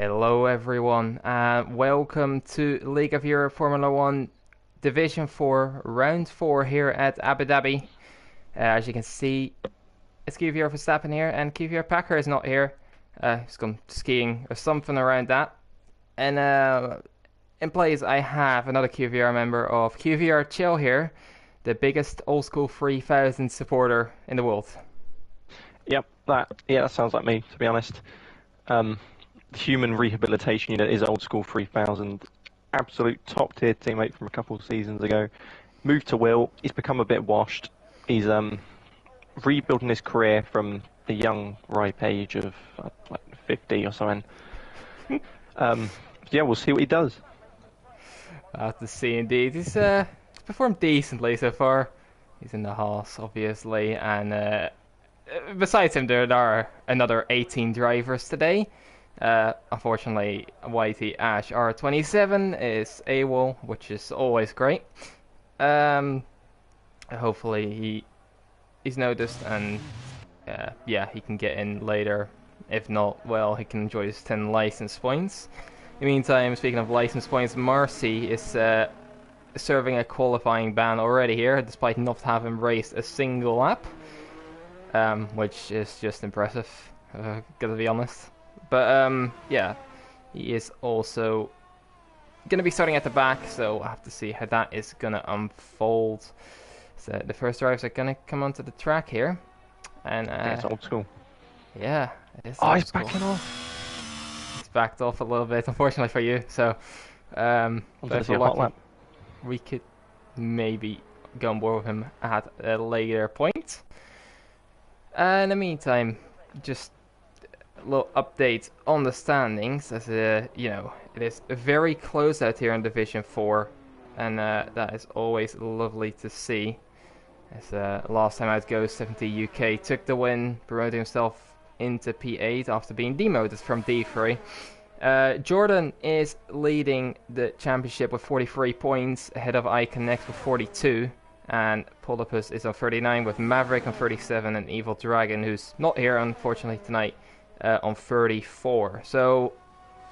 Hello everyone, welcome to League of Europe Formula 1 Division 4, Round 4 here at Abu Dhabi. As you can see, it's Kvyat Verstappen here, and Kvyat Packer is not here. He's gone skiing or something around that. And in place I have another QVR member of QVR Chill here, the biggest old school 3000 supporter in the world. Yep, that sounds like me, to be honest. The human rehabilitation unit is old school 3000, absolute top tier teammate from a couple of seasons ago. Moved to Will, he's become a bit washed. He's rebuilding his career from the young ripe age of like 50 or something. Yeah, we'll see what he does. I have to see indeed. He's performed decently so far. He's in the Haas, obviously, and besides him, there are another 18 drivers today. Unfortunately, Whitey Ash R27 is AWOL, which is always great. Hopefully he's noticed, and yeah, he can get in later. If not, well, he can enjoy his 10 license points. In the meantime, speaking of license points, Marcy is serving a qualifying ban already here, despite not having raced a single lap, which is just impressive, gotta be honest. But yeah, he is also gonna be starting at the back, so I have to see how that is gonna unfold. So the first drivers are gonna come onto the track here, and It's old school. yeah, it is. Oh, old he's school. backing off. He's backed off a little bit, unfortunately for you. So, but if we're lucky, we could maybe go on board with him at a later point. In the meantime, just a little update on the standings, as you know, it is very close out here in Division 4, and that is always lovely to see. As last time out goes, 70 UK took the win, promoting himself into P8 after being demoted from D3. Jordan is leading the championship with 43 points, ahead of iConnect with 42, and Polypus is on 39 with Maverick on 37 and Evil Dragon, who's not here unfortunately tonight, on 34. So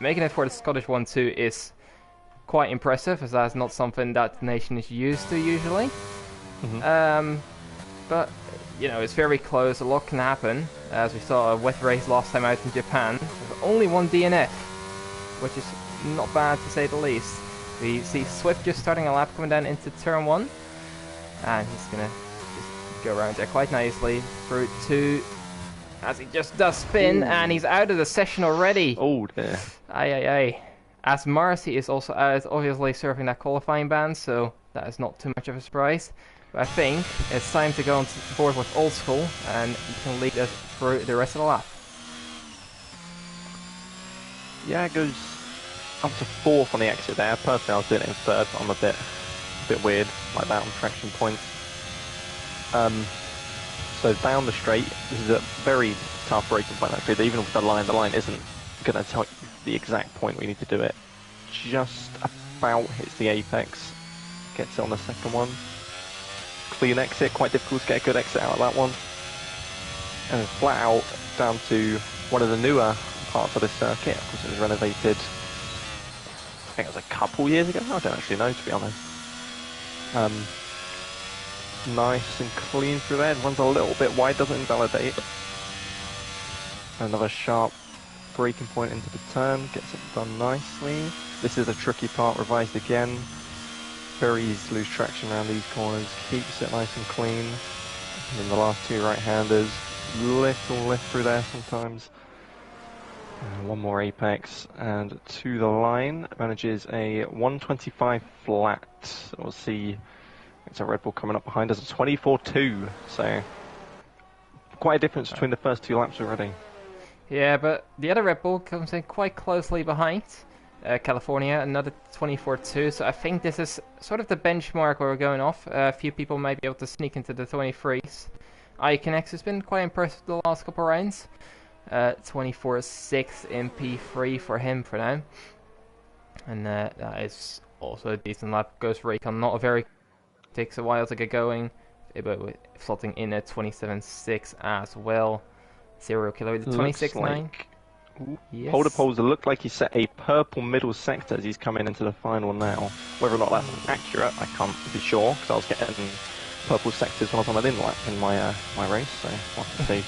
making it for the Scottish 1-2 is quite impressive, as that's not something that the nation is used to usually. But you know, it's very close, a lot can happen, as we saw a wet race last time out in Japan with only one DNF, which is not bad to say the least. We see Swift just starting a lap coming down into turn 1, and he's gonna just go around there quite nicely through 2, as he just does spin. Ooh. And he's out of the session already. Oh dear. Aye. As Marcy is also out, obviously serving that qualifying ban, so that is not too much of a surprise. But I think it's time to go on board with Old School, and you can lead us through the rest of the lap. Yeah, it goes up to 4th on the exit there. Personally, I was doing it in 3rd, but I'm a bit weird like that on traction points. So down the straight, this is a very tough braking point actually. Even with the line isn't going to tell you the exact point where you need to do it. Just about hits the apex, gets it on the second one. Clean exit, quite difficult to get a good exit out of that one. And it's flat out down to one of the newer parts of this circuit. Of course, it was renovated, I think it was a couple years ago. I don't actually know, to be honest. Nice and clean through there. Runs a little bit wide, doesn't invalidate. Another sharp braking point into the turn, gets it done nicely. This is a tricky part, revised again. Very easy to lose traction around these corners, keeps it nice and clean. And then the last two right-handers, little lift through there sometimes. One more apex, and to the line, manages a 125 flat. We'll see. It's a Red Bull coming up behind us, a 24.2, so quite a difference between the first 2 laps already. Yeah, but the other Red Bull comes in quite closely behind. California, another 24.2, so I think this is sort of the benchmark where we're going off. A few people might be able to sneak into the 23s. iConnect has been quite impressive the last couple of rounds. 24.6 in P3 for him for now. And that is also a decent lap. Goes Recon, not a very... takes a while to get going, but slotting in at 27.6 as well. Serial Killer with 26.9. Yes. Holder Poles look like he set a purple middle sector as he's coming into the final now. Whether or not that's accurate, I can't be sure, because I was getting purple sectors when I was on in my race, so we'll have to see.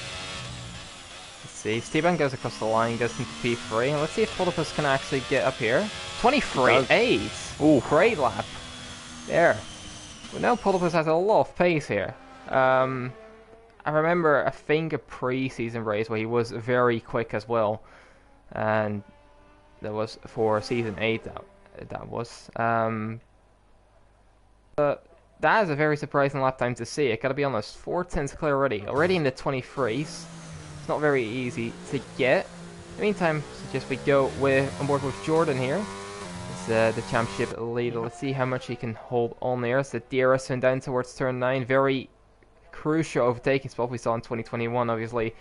Let's see, Steban goes across the line, goes into P3, and let's see if Polypus can actually get up here. 23.8! Ooh, great lap. There. We know Polypus has a lot of pace here. I remember, I think, a pre-season race where he was very quick as well. And that was for season 8, that was. But that is a very surprising lap time to see. I gotta be honest, 4:10's clear already in the 23s. It's not very easy to get. In the meantime, suggest we go on board with Jordan here. It's the championship leader. Let's see how much he can hold on there. As the DRS went down towards turn 9, very crucial overtaking spot we saw in 2021, obviously.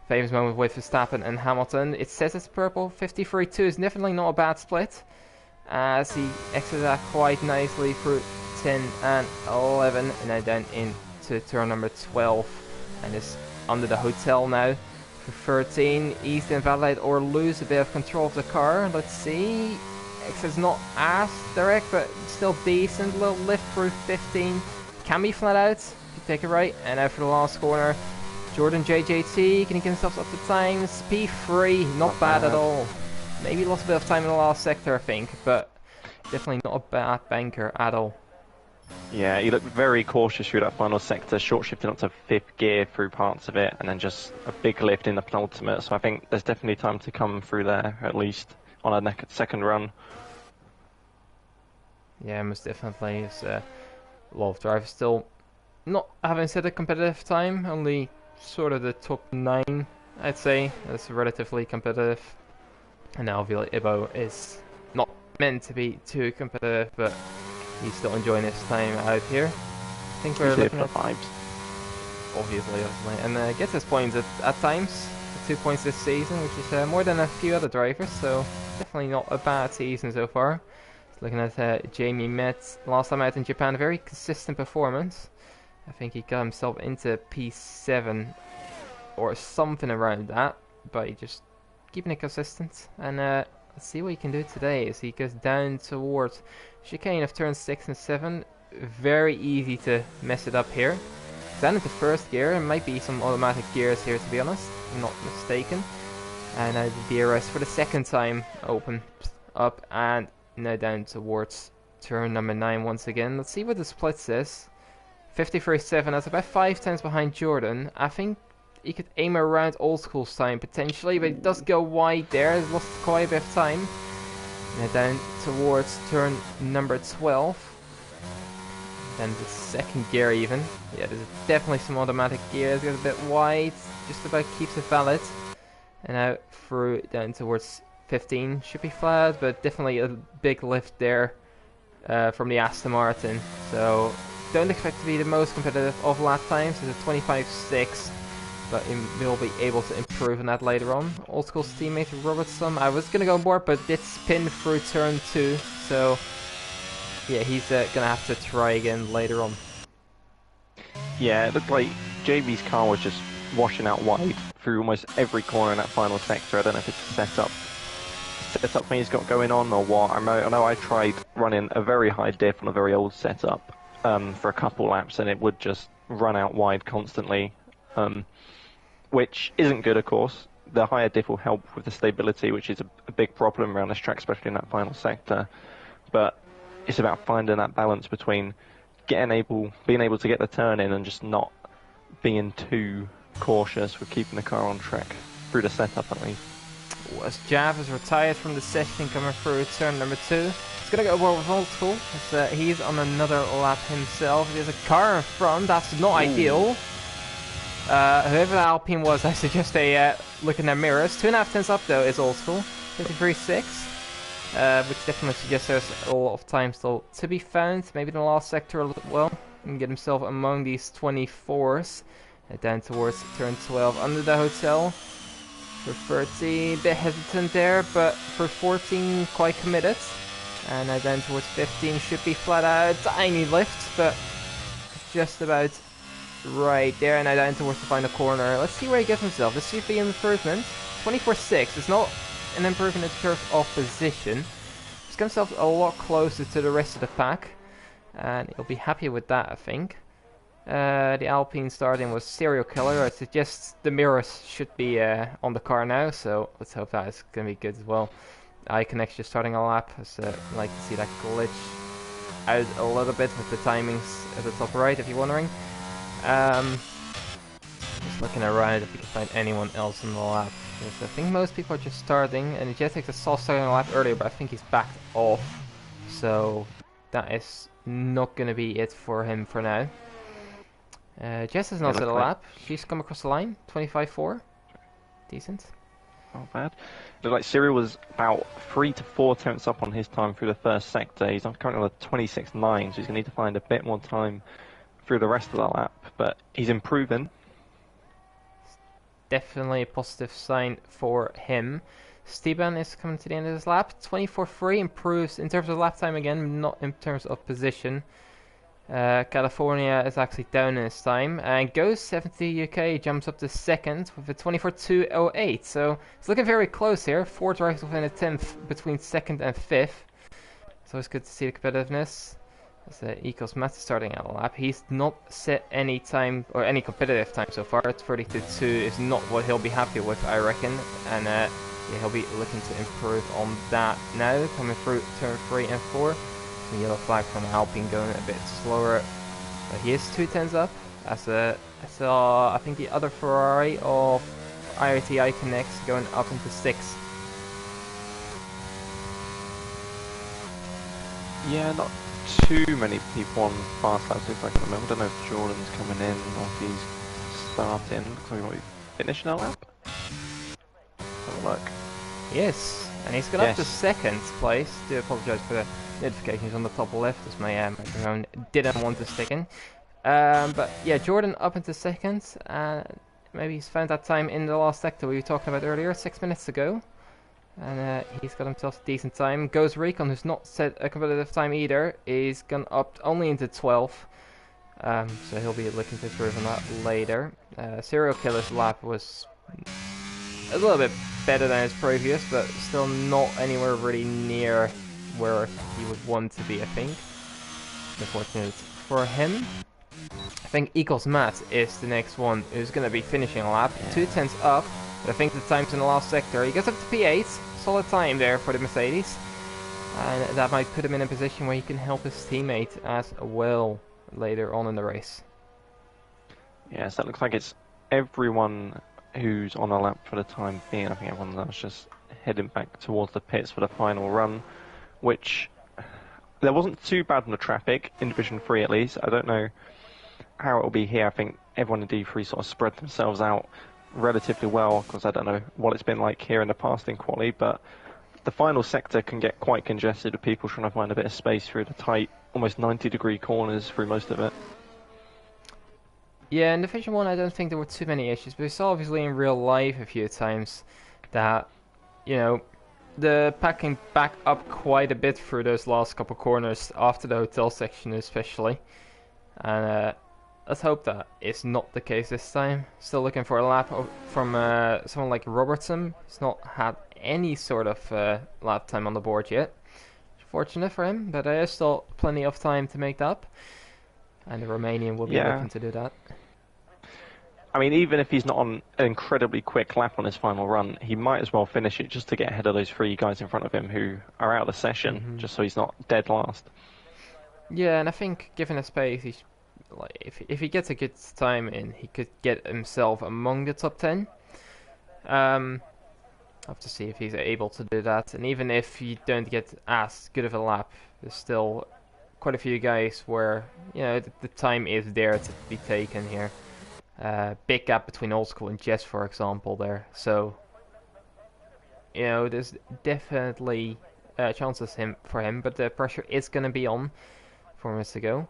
Famous moment with Verstappen and Hamilton. It says it's purple. 53.2 is definitely not a bad split, as he exits that quite nicely through 10 and 11, and now down into turn number 12, and is under the hotel now. For 13, easily invalidate or lose a bit of control of the car. Let's see. Exit's not as direct, but still decent. Little lift through 15. Can be flat out. You take it right, and now for the last corner. Jordan JJT, can he get himself up to times? P3, not bad at all. Maybe lost a bit of time in the last sector, I think, but definitely not a bad banker at all. Yeah, he looked very cautious through that final sector, short shifting up to 5th gear through parts of it, and then just a big lift in the penultimate. So I think there's definitely time to come through there, at least on a second run. Yeah, most definitely. It's a lot of drivers still not having set a competitive time, only sort of the top 9, I'd say. That's relatively competitive. And now Ibo is not meant to be too competitive, but he's still enjoying his time out here. I think we're looking at vibes. Obviously, and gets his points at times. 2 points this season, which is more than a few other drivers, so definitely not a bad season so far. Looking at Jamie Metz, last time out in Japan, a very consistent performance. I think he got himself into P7 or something around that, but he just keeping it consistent. And let's see what he can do today as he goes down towards chicane of turns 6 and 7. Very easy to mess it up here. Down into first gear, there might be some automatic gears here, to be honest, if I'm not mistaken. And now the DRS for the second time open up, and now down towards turn number 9 once again. Let's see what the split says. 53.7, that's about 5 tenths behind Jordan. I think he could aim around Old School's time potentially, but he does go wide there. He's lost quite a bit of time. Now down towards turn number 12. Then the second gear even. Yeah, there's definitely some automatic gears. Goes a bit wide, just about keeps it valid. And now through down towards 15. Should be flat, but definitely a big lift there from the Aston Martin. So don't expect to be the most competitive of lap times. It's a 25.6, but he will be able to improve on that later on. Old School's teammate Robertson, I was going to go on board, but did spin through turn 2. So yeah, he's going to have to try again later on. Yeah, it looked like JV's car was just washing out wide through almost every corner in that final sector. I don't know if it's a setup thing he's got going on or what. I know I tried running a very high diff on a very old setup for a couple laps, and it would just run out wide constantly, which isn't good, of course. The higher diff will help with the stability, which is a big problem around this track, especially in that final sector. But it's about finding that balance between being able to get the turn in and just not being too cautious with keeping the car on track through the setup at least. As Jav is retired from the session coming through turn number 2. He's going to go well with Old School, as he's on another lap himself. There's a car in front, that's not ideal. Whoever the Alpine was, I suggest they look in their mirrors. 2.5 tenths up though is Old School, 53.6. Which definitely suggests there's a lot of time still to be found. Maybe in the last sector a little bit well, and get himself among these 24s. Down towards turn 12 under the hotel. For 13, a bit hesitant there, but for 14, quite committed. And now down towards 15, should be flat out. Tiny lift, but just about right there. And now down towards the final corner. Let's see where he gets himself. This should be an improvement. 24.6. It's not an improvement in terms of position. He's got himself a lot closer to the rest of the pack, and he'll be happy with that, I think. The Alpine starting was Serial Killer. I suggest the mirrors should be on the car now, so let's hope that is going to be good as well. Iconix just starting a lap, as I like to see that glitch out a little bit with the timings at the top right, if you're wondering. Just looking around if we can find anyone else in the lap. Because I think most people are just starting, and Jetix I saw starting a lap earlier, but I think he's backed off. So that is not going to be it for him for now. Jess has not set a lap. She's come across the line, 25.4. Decent. Not bad. It looked like Cyril was about 3 to 4 tenths up on his time through the first sector. He's currently on 26.9, so he's going to need to find a bit more time through the rest of the lap. But he's improving. Definitely a positive sign for him. Steban is coming to the end of his lap. 24.3 improves in terms of lap time again, not in terms of position. California is actually down in his time, and Ghost 70 UK jumps up to second with a 24.208. So it's looking very close here. 4 drivers within a 10th between second and fifth. So it's good to see the competitiveness. As Eagles Matt is starting out a lap. He's not set any time or any competitive time so far. 32.2 is not what he'll be happy with, I reckon, and yeah, he'll be looking to improve on that now. Coming through turn 3 and 4. Yellow flag from Alpine going a bit slower, but he is 2 tenths up. As I saw, I think the other Ferrari of IoT Iconix going up into 6. Yeah, not too many people on fast laps looks like at the moment. I don't know if Jordan's coming in or if he's starting. Looks like he might be finishing a lap. Have a look. Yes, and he's gone up to second place. Do apologise for the notifications on the top left as my microphone didn't want to stick in. But yeah, Jordan up into second. Maybe he's found that time in the last sector we were talking about earlier, 6 minutes ago. And he's got himself a decent time. Ghost Recon, who's not set a competitive time either, is gone up only into 12th. So he'll be looking to improve on that later. Serial Killer's lap was a little bit better than his previous, but still not anywhere really near where he would want to be, I think. Unfortunate for him. I think Eagles Matt is the next one who's going to be finishing a lap. 2 tenths up, but I think the time's in the last sector. He gets up to P8, solid time there for the Mercedes. And that might put him in a position where he can help his teammate as well later on in the race. Yes, that looks like it's everyone who's on a lap for the time being. I think everyone that's just heading back towards the pits for the final run, which there wasn't too bad on the traffic in Division 3 at least. I don't know how it will be here. I think everyone in D3 sort of spread themselves out relatively well, because I don't know what it's been like here in the past in Quali, but the final sector can get quite congested with people trying to find a bit of space through the tight, almost 90-degree corners through most of it. Yeah, in Division 1 I don't think there were too many issues, but we saw obviously in real life a few times that, you know, the pack can back up quite a bit through those last couple corners after the hotel section especially. And let's hope that is not the case this time. Still looking for a lap from someone like Robertson. He's not had any sort of lap time on the board yet. Fortunate for him, but there is still plenty of time to make that up. And the Romanian will be looking to do that. I mean, even if he's not on an incredibly quick lap on his final run, he might as well finish it just to get ahead of those 3 guys in front of him who are out of the session, just so he's not dead last. Yeah, and I think given the space, he's, like, if he gets a good time in, he could get himself among the top 10. I'll have to see if he's able to do that. And even if you don't get as good of a lap, there's still quite a few guys where, you know, the time is there to be taken here. Big gap between Old School and Jess, for example, there. So, you know, there's definitely chances for him, but the pressure is going to be on for him to go.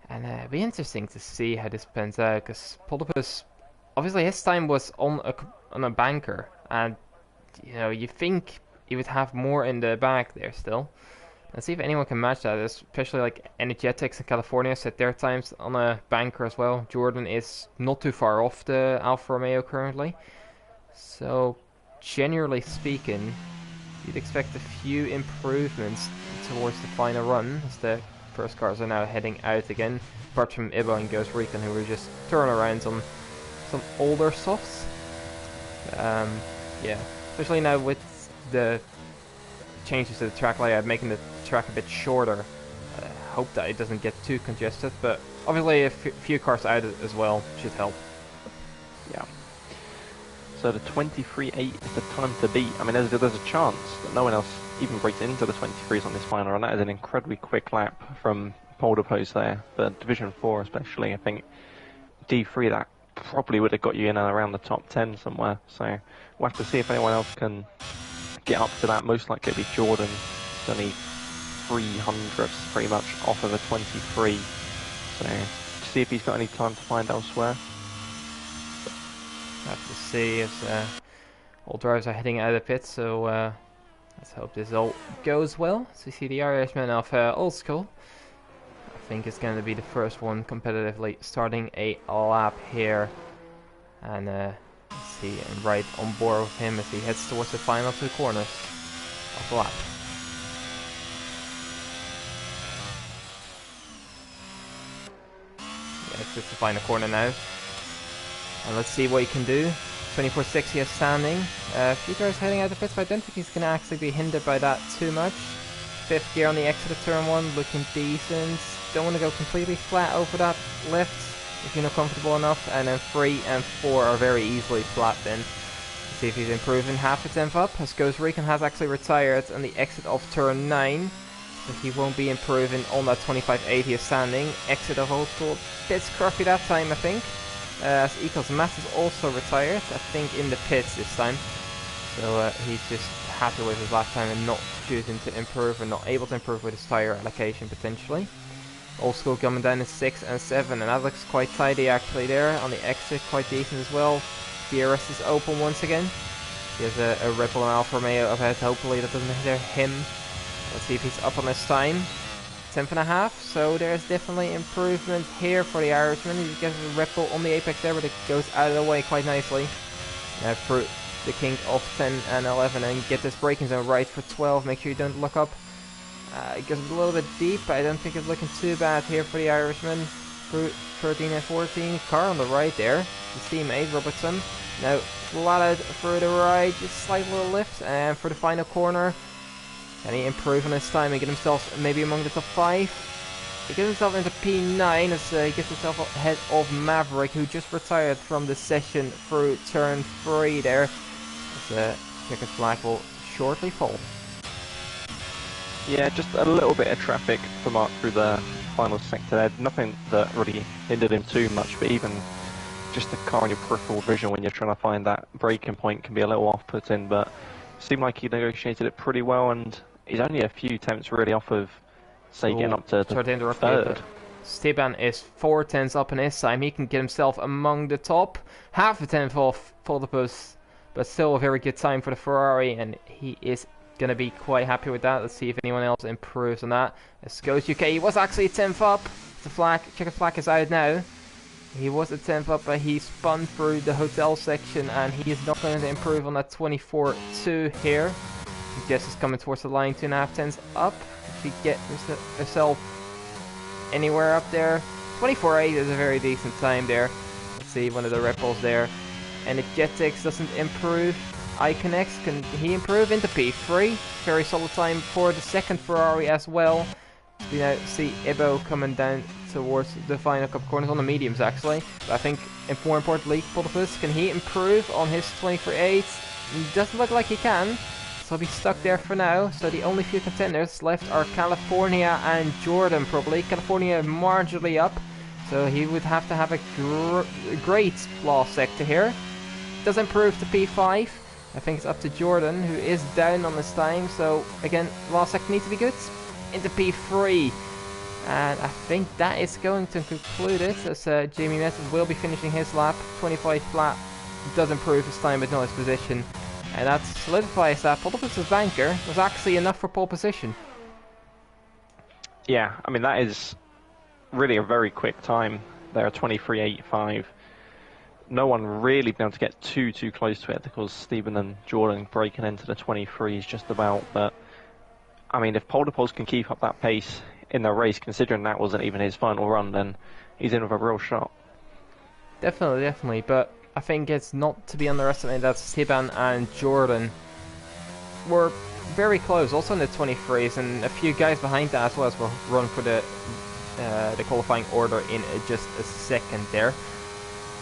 And it'll be interesting to see how this pans out, because Polipus, obviously his time was on a banker, and, you know, you think he would have more in the bag there still. And see if anyone can match that, especially like Energetics in California set their times on a banker as well. Jordan is not too far off the Alfa Romeo currently. So generally speaking, you'd expect a few improvements towards the final run, as the first cars are now heading out again, apart from Ibo and Ghost Recon, who were just turnarounds on some older softs. Yeah, especially now with the changes to the track layout, making the track a bit shorter. I hope that it doesn't get too congested, but obviously a few cars out as well should help. Yeah. So the 23.8 is the time to beat. I mean, there's a chance that no one else even breaks into the 23s on this final run. That is an incredibly quick lap from pole to post there. For Division 4 especially, I think D3 that probably would have got you in and around the top 10 somewhere. So we'll have to see if anyone else can get up to that. Most likely it'll be Jordan. It's only 300ths pretty much off of a 23. So see if he's got any time to find elsewhere. Have to see as all drivers are heading out of the pit, so let's hope this all goes well. So you see the Irishman of Old School. I think it's going to be the first one competitively starting a lap here. And let's see, I'm right on board with him as he heads towards the final two corners of the lap. Yeah, it's just the final corner now. And let's see what he can do. 24.6 he is standing. A few drivers heading out of the pits, but I don't think he's going to actually be hindered by that too much. 5th gear on the exit of turn 1, looking decent. Don't want to go completely flat over that lift if you're not comfortable enough. And then 3 and 4 are very easily flat then. Let's see if he's improving half a tenth up, as Ghost Recon has actually retired on the exit of turn 9. So he won't be improving on that 25.8 he is standing. Exit of Old School, bit scruffy that time I think. As Ecos Matt is also retired, I think in the pits this time. So he's just happy with his lap time and not choosing to improve, or not able to improve with his tyre allocation potentially. Old School coming down in 6 and 7, and that looks quite tidy actually there. On the exit, quite decent as well. DRS is open once again. He has a Ripple and Alfa Romeo ahead, hopefully that doesn't hinder him. Let's see if he's up on his time. 10th and a half, so there's definitely improvement here for the Irishman. He gets a Ripple on the apex there, but it goes out of the way quite nicely. Now for the king of 10 and 11, and get this braking zone right for 12. Make sure you don't look up. It goes a little bit deep, but I don't think it's looking too bad here for the Irishman. For 13 and 14, car on the right there. His teammate Robertson. Now flatted for the right, just slight little lift, and for the final corner. Can he improve on his time and get himself maybe among the top 5? He gets himself into P9 as he gets himself ahead of Maverick, who just retired from the session through turn 3 there. As checkered flag will shortly fall. Yeah, just a little bit of traffic for Mark through the final sector there. Nothing that really hindered him too much, but even just the car in your peripheral vision when you're trying to find that braking point can be a little off-putting, but seemed like he negotiated it pretty well, and he's only a few tenths really off of, say, getting up to the third. Steban is 4 tenths up in his time. He can get himself among the top. Half a tenth off Poltopus, but still a very good time for the Ferrari, and he is going to be quite happy with that. Let's see if anyone else improves on that. Let's go UK. He was actually a tenth up. The flag, checkered flag is out now. He was a tenth up, but he spun through the hotel section, and he is not going to improve on that 24.2 here. I guess he's coming towards the line, 2.5 tenths up. If he get himself anywhere up there, 24.8 is a very decent time there. Let's see one of the ripples there. Energetics doesn't improve. Iconex, can he improve into P3? Very solid time for the second Ferrari as well. We now see Ibo coming down towards the final couple corners on the mediums actually. But I think more importantly, Poltopus, can he improve on his 24.8? Doesn't look like he can. So he'll be stuck there for now. So the only few contenders left are California and Jordan probably. California marginally up. So he would have to have a great last sector here. Does improve to P5. I think it's up to Jordan, who is down on his time. So again, last sector needs to be good. Into P3. And I think that is going to conclude it, as Jamie Method will be finishing his lap. 25 flat does improve his time but not his position. And that solidifies that Poltopus' banker was actually enough for pole position. Yeah, I mean that is really a very quick time there, 23.85. no one really been able to get too close to it because Stephen and Jordan breaking into the 23s just about. But I mean, if Polderpos can keep up that pace in the race, considering that wasn't even his final run, then he's in with a real shot. Definitely. But I think it's not to be underestimated that Esteban and Jordan were very close, also in the 23s, and a few guys behind that as well as will run for the qualifying order in just a second there.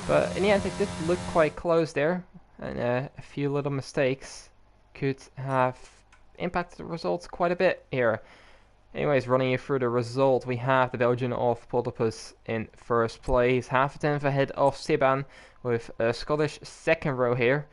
But in the end, it did look quite close there, and a few little mistakes could have impacted the results quite a bit here. Anyways, running you through the result, we have the Belgian of Polderpus in first place, half a tenth ahead of Seban, with a Scottish second row here.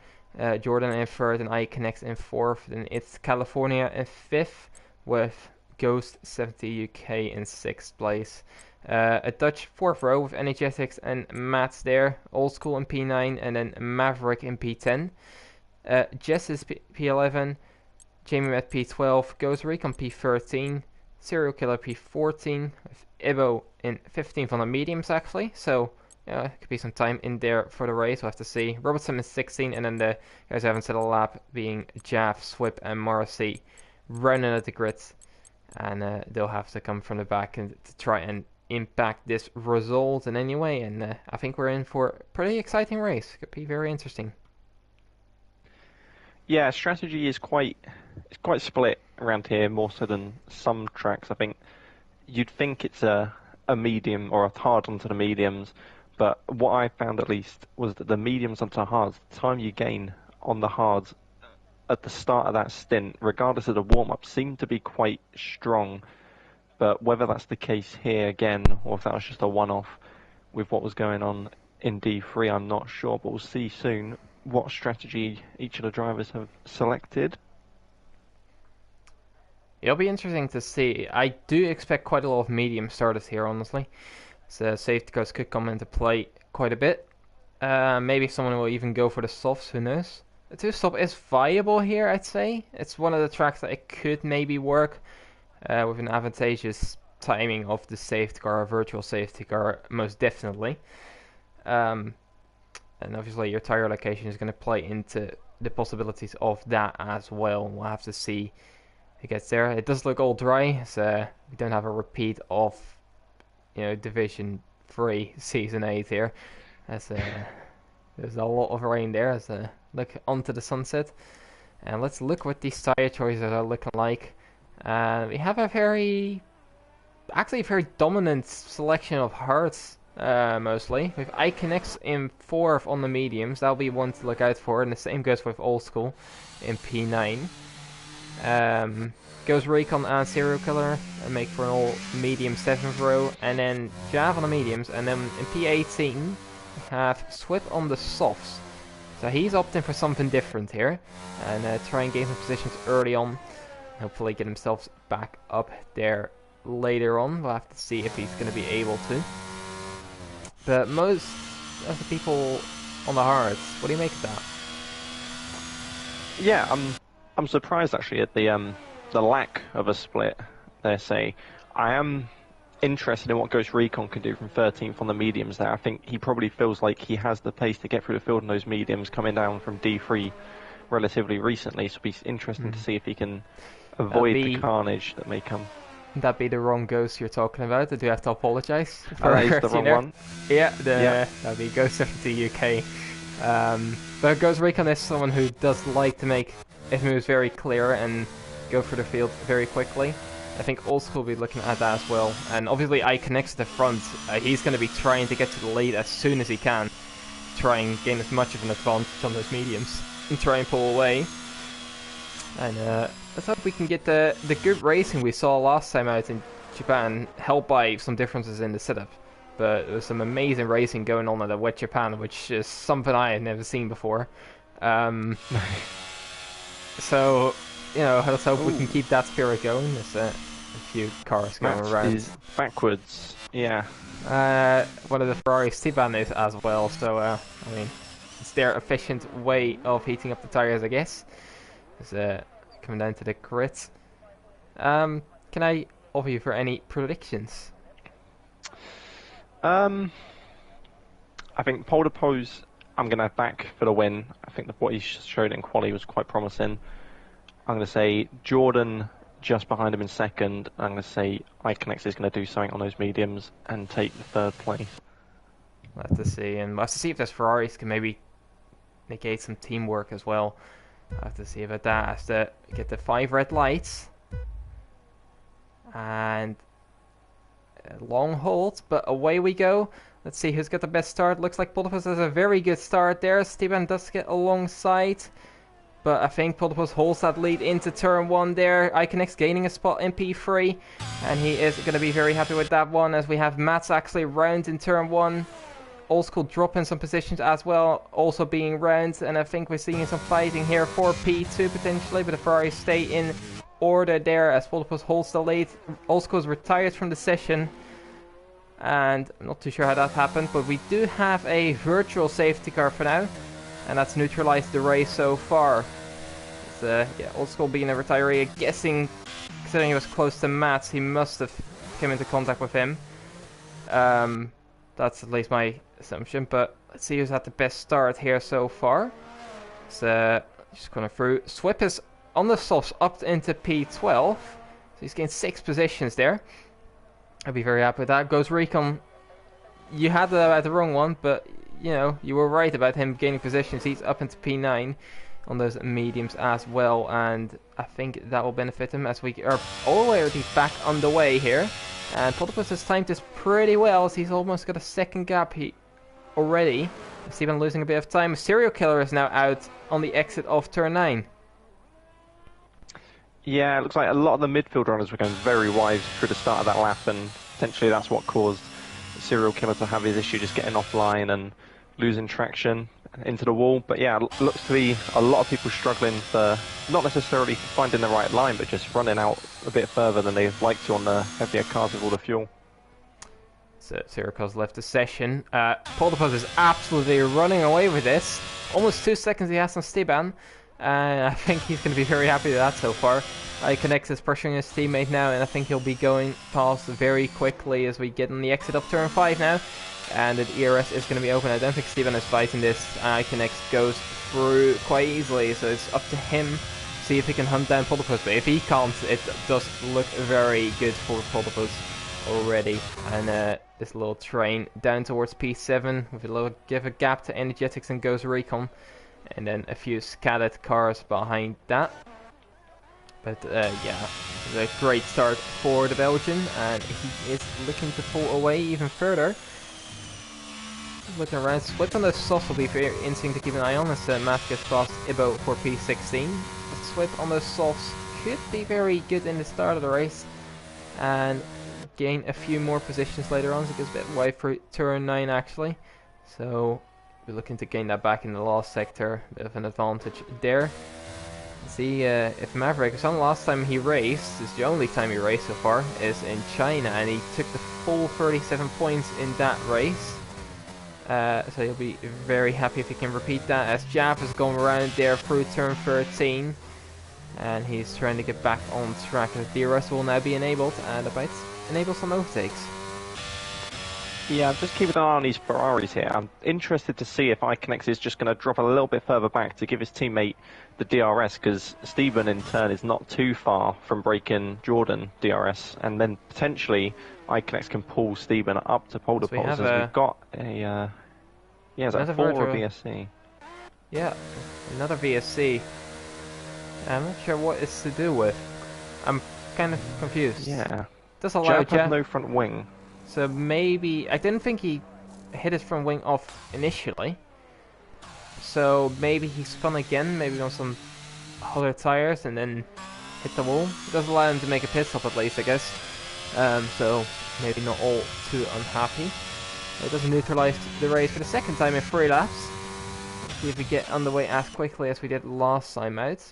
Jordan in third and iConnect in fourth. Then it's California in fifth, with Ghost 70 UK in sixth place. A Dutch fourth row with Energetics and Mats there. Old School in P9 and then Maverick in P10. Jess is P11. Jamie at P12. Ghost Recon P13. Serial Killer P14. With Ibo in 15th on the mediums actually. So yeah, could be some time in there for the race. We'll have to see. Robertson is 16, and then the guys who haven't set a lap being Jaff, Swip, and Morrissey running at the grid. And they'll have to come from the back and to try and impact this result in any way. And I think we're in for a pretty exciting race. Could be very interesting. Yeah, strategy is quite split around here, more so than some tracks. I think you'd think it's a medium or a hard onto the mediums. But what I found at least was that the mediums onto hards, the time you gain on the hards at the start of that stint, regardless of the warm-up, seemed to be quite strong. But whether that's the case here again, or if that was just a one-off with what was going on in D3, I'm not sure. But we'll see soon what strategy each of the drivers have selected. It'll be interesting to see. I do expect quite a lot of medium starters here, honestly. So safety cars could come into play quite a bit. Maybe someone will even go for the softs, who knows. The two-stop is viable here, I'd say. It's one of the tracks that it could maybe work with an advantageous timing of the safety car, a virtual safety car, most definitely. And obviously your tire location is going to play into the possibilities of that as well. We'll have to see if it gets there. It does look all dry, so we don't have a repeat of Division 3 Season 8 here. There's a lot of rain there as look onto the sunset. And let's look what these tire choices are looking like. We have a very dominant selection of hards, mostly. With iConnects in 4th on the mediums, that'll be one to look out for. And the same goes with Old School in P9. Goes Recon and Serial Killer and make for an all medium 7th row, and then Jav on the mediums, and then in P18 we have Swip on the softs. So he's opting for something different here, and try and gain some positions early on. Hopefully get himself back up there later on. We'll have to see if he's going to be able to. But most of the people on the hards, what do you make of that? Yeah, I'm surprised actually at the lack of a split there, say. I am interested in what Ghost Recon can do from 13th on the mediums there. I think he probably feels like he has the pace to get through the field in those mediums, coming down from D3 relatively recently, so it'll be interesting to see if he can avoid the carnage that may come. That'd be the wrong Ghost you're talking about. I do have to apologise. That is the wrong one? Yeah, that'd be Ghost 70 UK. But Ghost Recon is someone who does like to make his moves very clear and go for the field very quickly. I think Old School will be looking at that as well. And obviously iConnects to the front. He's going to be trying to get to the lead as soon as he can. Try and gain as much of an advantage on those mediums. And try and pull away. And let's hope we can get the good racing we saw last time out in Japan, helped by some differences in the setup. But there was some amazing racing going on at the Wet Japan, which is something I had never seen before. So, let's hope we can keep that spirit going. There's a few cars going around. Is backwards, yeah. One of the Ferrari Esteban is as well, so, I mean, it's their efficient way of heating up the tires, I guess. It's coming down to the grid. Can I offer you for any predictions? I think Polderpose I'm going to back for the win. I think what he showed in quali was quite promising. I'm going to say Jordan just behind him in second. I'm going to say iConnect is going to do something on those mediums and take the third place. We'll have to see, and we'll have to see if those Ferraris can maybe negate some teamwork as well. We'll have to see about that. Has to get the 5 red lights. And a long hold, but away we go. Let's see who's got the best start. Looks like Poltopus has a very good start there. Steban does get alongside, but I think Poltopus holds that lead into turn 1 there. Iconix gaining a spot in P3, and he is going to be very happy with that one, as we have Mats actually round in turn 1. Old School dropping some positions as well, also being round, and I think we're seeing some fighting here for P2 potentially, but the Ferraris stay in order there as Poltopus holds the lead. Old School is retired from the session, and I'm not too sure how that happened, but we do have a virtual safety car for now, and that's neutralized the race so far. Yeah, Old School being a retiree, I'm guessing, considering he was close to Mats, he must have come into contact with him. That's at least my assumption, but let's see who's had the best start here so far. So, just going through. Swip is on the softs up into P12, so he's gained 6 positions there. I'll be very happy with that. Goes Recon. You had the wrong one, but you know, you were right about him gaining positions. He's up into P9 on those mediums as well, and I think that will benefit him as we are already back underway here. And Poltopus has timed this pretty well, as he's almost got a second gap already. Steven losing a bit of time. Serial Killer is now out on the exit of turn 9. Yeah, it looks like a lot of the midfield runners were going very wide through the start of that lap, and potentially that's what caused Serial Killer to have his issue just getting offline and losing traction into the wall. But yeah, it looks to be a lot of people struggling for not necessarily finding the right line, but just running out a bit further than they'd like to on the heavier cars with all the fuel. So Syracuse left the session. Poltopus is absolutely running away with this. Almost 2 seconds he has on Steban. And I think he's going to be very happy with that so far. iConnect is pressuring his teammate now, and I think he'll be going past very quickly as we get on the exit of turn 5 now. And the ERS is going to be open. I don't think Steven is fighting this. iConnect goes through quite easily, so it's up to him. See if he can hunt down Poltopus. But if he can't, it does look very good for Poltopus already. And this little train down towards P7 with a little give a gap to Energetics and goes Recon. And then a few scattered cars behind that. But yeah, a great start for the Belgian, and he is looking to pull away even further. Looking around, Swip on the softs will be very interesting to keep an eye on as Matt gets past Ibo for P16. But Swip on the softs could be very good in the start of the race and gain a few more positions later on, so he goes a bit wide for turn 9 actually. So we're looking to gain that back in the last sector, a bit of an advantage there. See if Maverick, so the last time he raced, is the only time he raced so far, is in China, and he took the full 37 points in that race. So he'll be very happy if he can repeat that, as Jav has gone around there through turn 13. And he's trying to get back on track. The DRS will now be enabled, and about enable some overtakes. Yeah, I'm just keeping an eye on these Ferraris here. I'm interested to see if iConnect is just going to drop a little bit further back to give his teammate the DRS, because Steven in turn is not too far from breaking Jordan DRS, and then potentially iConnect can pull Steven up to pole to pole. We've got a it's like 4 VSC. Yeah, another VSC. I'm not sure what it's to do with. I'm kind of confused. Yeah. Does allow Jav has no front wing. So maybe, I didn't think he hit his front wing off initially. So maybe he spun again, maybe on some other tires and then hit the wall. It does allow him to make a pit stop at least, I guess. So maybe not all too unhappy. It doesn't neutralize the race for the second time in 3 laps. See if we get underway as quickly as we did last time out.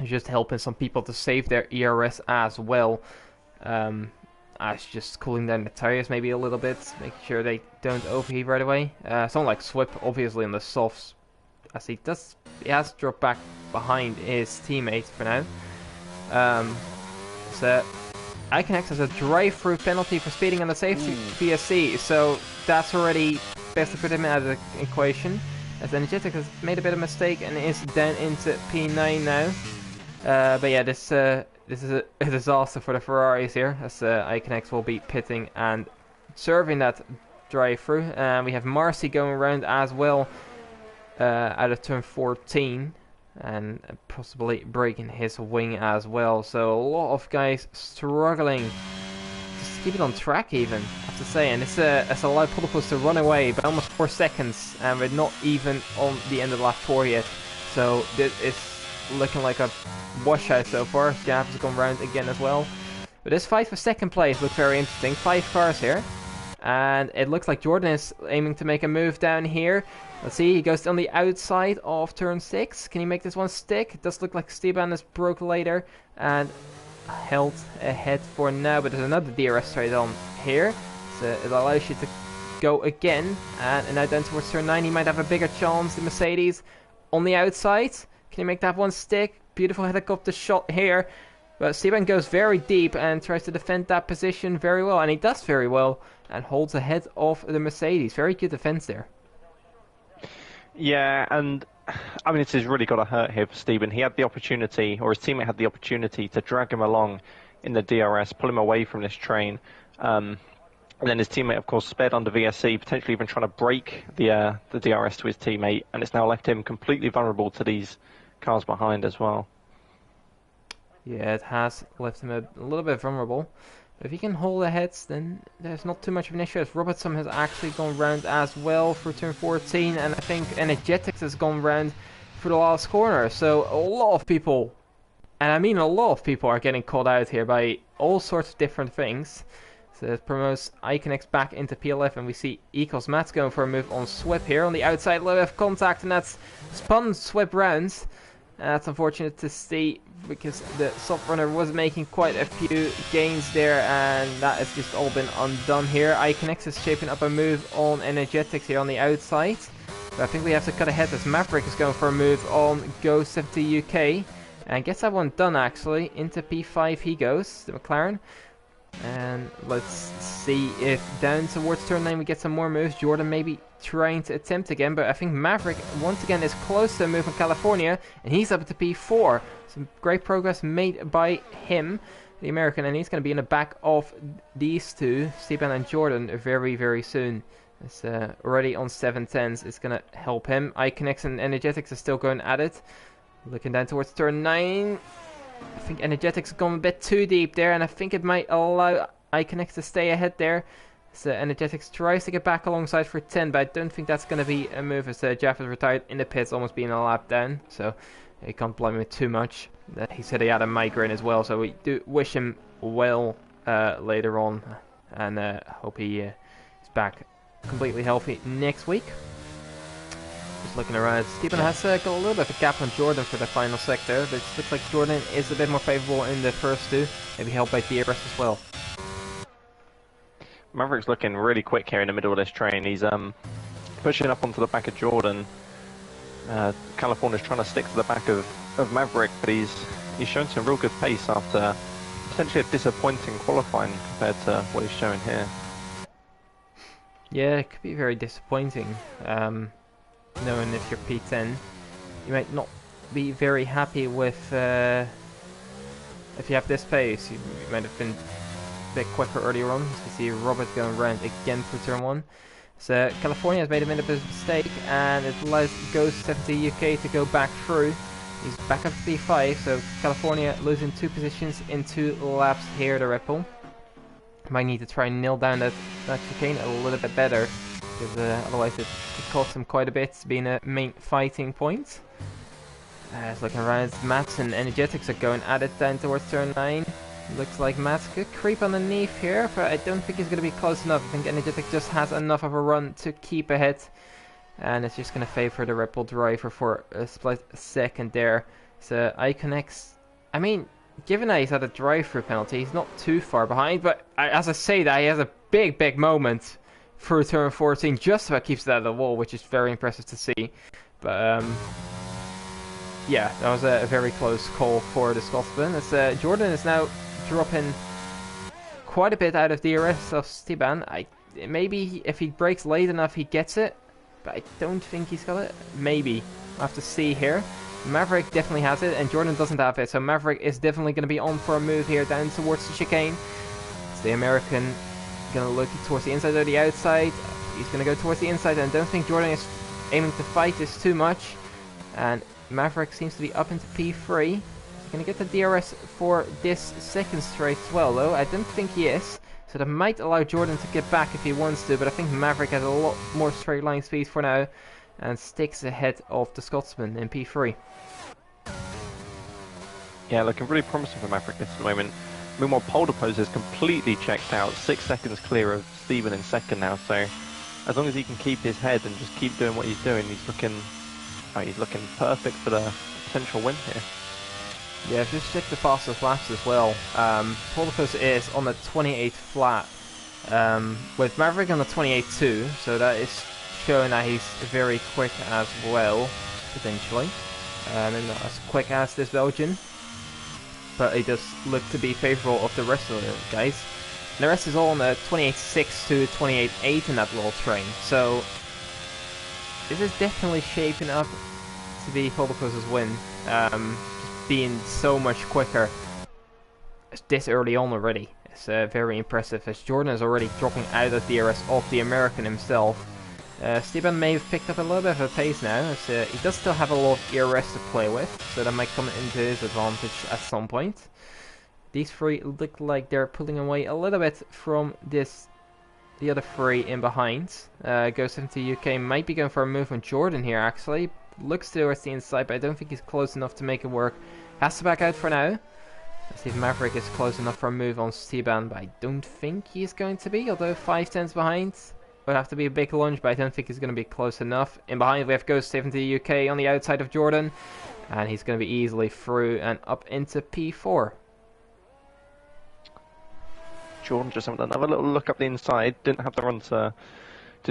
Just helping some people to save their ERS as well. As just cooling down the tires maybe a little bit, making sure they don't overheat right away. Someone like Swip, obviously on the softs, as he has dropped back behind his teammate for now. So iConnect has a drive-through penalty for speeding on the safety VSC, so that's already best to put him out of the equation. as Energetic has made a bit of a mistake and is down into P9 now. But yeah, this is a disaster for the Ferraris here, as Iconex will be pitting and serving that drive-through. We have Marcy going around as well out of turn 14, and possibly breaking his wing as well. So a lot of guys struggling just to keep it on track even, I have to say. And it's allowed Polypus to run away by almost 4 seconds, and we're not even on the end of lap 4 yet. So this is looking like a washout so far. Jav has gone round again as well. But this fight for second place looks very interesting. 5 cars here. And it looks like Jordan is aiming to make a move down here. Let's see, he goes on the outside of turn 6. Can he make this one stick? It does look like Steban is broke later and held ahead for now. But there's another DRS straight on here. So it allows you to go again. And now down towards turn 9, he might have a bigger chance. The Mercedes on the outside. Can he make that one stick? Beautiful helicopter shot here. But Steban goes very deep and tries to defend that position very well. And he does very well and holds ahead of the Mercedes. Very good defense there. Yeah, and I mean, this has really got to hurt here for Steban. He had the opportunity, or his teammate had the opportunity, to drag him along in the DRS, pull him away from this train. And then his teammate, of course, sped under VSC, potentially even trying to break the DRS to his teammate. And it's now left him completely vulnerable to these cars behind as well. Yeah, it has left him a little bit vulnerable. But if he can hold ahead, then there's not too much of an issue. As Robertson has actually gone round as well for turn 14, and I think Energetics has gone round for the last corner. So a lot of people, and I mean a lot of people, are getting called out here by all sorts of different things. So it promotes Iconex back into P11. We see Ecos Mats going for a move on Swip here on the outside. Low F contact, and that's spun Swip rounds. That's unfortunate to see, because the soft runner was making quite a few gains there, and that has just all been undone here. Iconex is shaping up a move on Energetics here on the outside. But I think we have to cut ahead, as Maverick is going for a move on Go 70 UK. And gets that one done actually. Into P5 he goes, the McLaren. And let's see if down towards turn 9 we get some more moves. Jordan maybe trying to attempt again, but I think Maverick once again is close to a move in California, and he's up to P4. Some great progress made by him, the American, and he's going to be in the back of these two, Stepan and Jordan, very, very soon. It's already on 710s. It's going to help him. Iconex and Energetics are still going at it. Looking down towards turn 9. I think Energetics gone a bit too deep there, and I think it might allow Iconex to stay ahead there. So Energetics tries to get back alongside for 10, but I don't think that's going to be a move, as Jeff is retired in the pits, almost being a lap down. So you can't blame him too much. He said he had a migraine as well, so we do wish him well later on, and hope he is back completely healthy next week. Just looking around, Steven has got a little bit of a gap on Jordan for the final sector, but it looks like Jordan is a bit more favourable in the first two, maybe helped by DRS as well. Maverick's looking really quick here in the middle of this train. He's pushing up onto the back of Jordan. California's trying to stick to the back of Maverick, but he's shown some real good pace after potentially a disappointing qualifying compared to what he's showing here. Yeah, it could be very disappointing. Knowing if you're P10, you might not be very happy with if you have this pace. You might have been a bit quicker earlier on. As we see Robert going round again for turn 1. So California has made a bit of a mistake, and it allows Go 70 UK to go back through. He's back up to P5, so California losing 2 positions in 2 laps here, the Red Bull. Might need to try and nail down that chicane a little bit better, because otherwise it could cost him quite a bit, being a main fighting point. It's looking around, Mats and Energetics are going at it down towards turn 9. Looks like Mats could creep underneath here, but I don't think he's going to be close enough. I think Energetic just has enough of a run to keep ahead, and it's just going to favour the Red Bull driver for a split second there. So Iconex, I mean, given that he's had a drive-through penalty, he's not too far behind, but as I say that, he has a big moment through turn 14, just about keeps it out of the wall, which is very impressive to see. But yeah, that was a very close call for the Scotsman. As Jordan is now dropping quite a bit out of DRS of Steban. Maybe if he breaks late enough, he gets it. but I don't think he's got it. Maybe. We'll have to see here. Maverick definitely has it, and Jordan doesn't have it, so Maverick is definitely going to be on for a move here down towards the chicane. It's the American going to look towards the inside or the outside. He's going to go towards the inside, and I don't think Jordan is aiming to fight this too much. And Maverick seems to be up into P3. He's going to get the DRS for this second straight as well, though. I don't think he is. So that might allow Jordan to get back if he wants to, but I think Maverick has a lot more straight line speed for now and sticks ahead of the Scotsman in P3. Yeah, looking really promising for Maverick at the moment. Meanwhile, Polderpose is completely checked out, 6 seconds clear of Stephen in second now, so as long as he can keep his head and just keep doing what he's doing, he's looking perfect for the potential win here. Yeah, if you just check the fastest laps as well, Polderpose is on the 28th flat, with Maverick on the 28.2, so that is showing that he's very quick as well, potentially. Maybe not as quick as this Belgian, but he does look to be favourable of the rest of the guys. And the rest is all on the 28.6 to 28.8 in that little train, so this is definitely shaping up to be Polderpose's win. Being so much quicker this early on already. It's very impressive, as Jordan is already dropping out of DRS of the American himself. Steban may have picked up a little bit of a pace now, as he does still have a lot of ERS to play with, so that might come into his advantage at some point. These three look like they're pulling away a little bit from the other three in behind. Go70 UK might be going for a move on Jordan here actually. Looks towards the inside, but I don't think he's close enough to make it work. Has to back out for now. Let's see if Maverick is close enough for a move on Steban, but I don't think he's going to be, although 5/10 behind. Would have to be a big lunge, but I don't think he's going to be close enough. In behind we have Go70 UK on the outside of Jordan, and he's going to be easily through and up into P4. Jordan just having another little look up the inside, didn't have the run to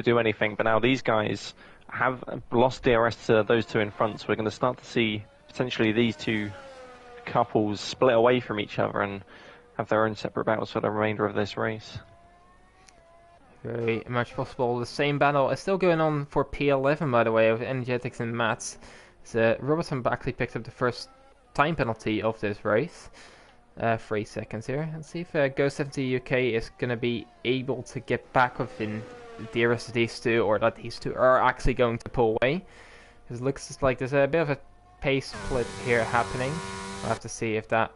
do anything, but now these guys have lost DRS to those two in front, so we're going to start to see potentially these two couples split away from each other and have their own separate battles for the remainder of this race. Very much possible. The same battle is still going on for P11, by the way, of Energetics and Mats. So Robertson actually picked up the first time penalty of this race. 3 seconds here. Let's see if Go70 UK is going to be able to get back within the rest of these two, or that these two are actually going to pull away. Because it looks like there's a bit of a pace split here happening. We'll have to see if that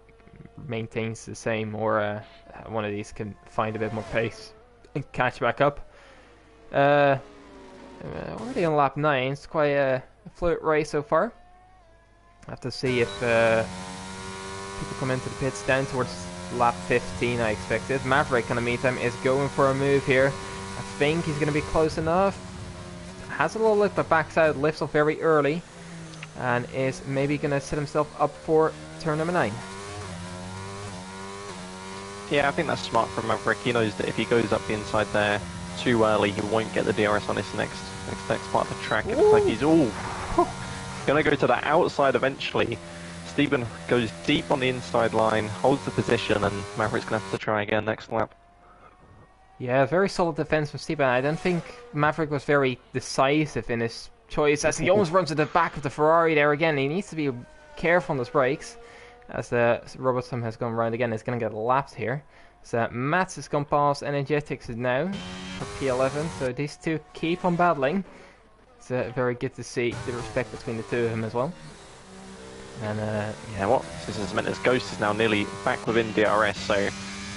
maintains the same, or one of these can find a bit more pace and catch back up. Already on lap 9, it's quite a fluid race so far. We'll have to see if people come into the pits down towards lap 15, I expected. Maverick, in the meantime, is going for a move here. I think he's going to be close enough. Has a little lift, but backs out, lifts off very early, and is maybe going to set himself up for turn number 9. Yeah, I think that's smart from Maverick. He knows that if he goes up the inside there too early, he won't get the DRS on this next part of the track. It looks like he's going to go to the outside eventually. Steven goes deep on the inside line, holds the position, and Maverick's going to have to try again next lap. Yeah, very solid defense from Steven. I don't think Maverick was very decisive in his choice, as he almost runs at the back of the Ferrari there again. He needs to be careful on his brakes, as Robertson has gone round again. He's going to get lapped here. So Mats has gone past Energetics now for P11, so these two keep on battling. It's very good to see the respect between the two of them as well. And yeah, what this has meant is Ghost is now nearly back within DRS, so.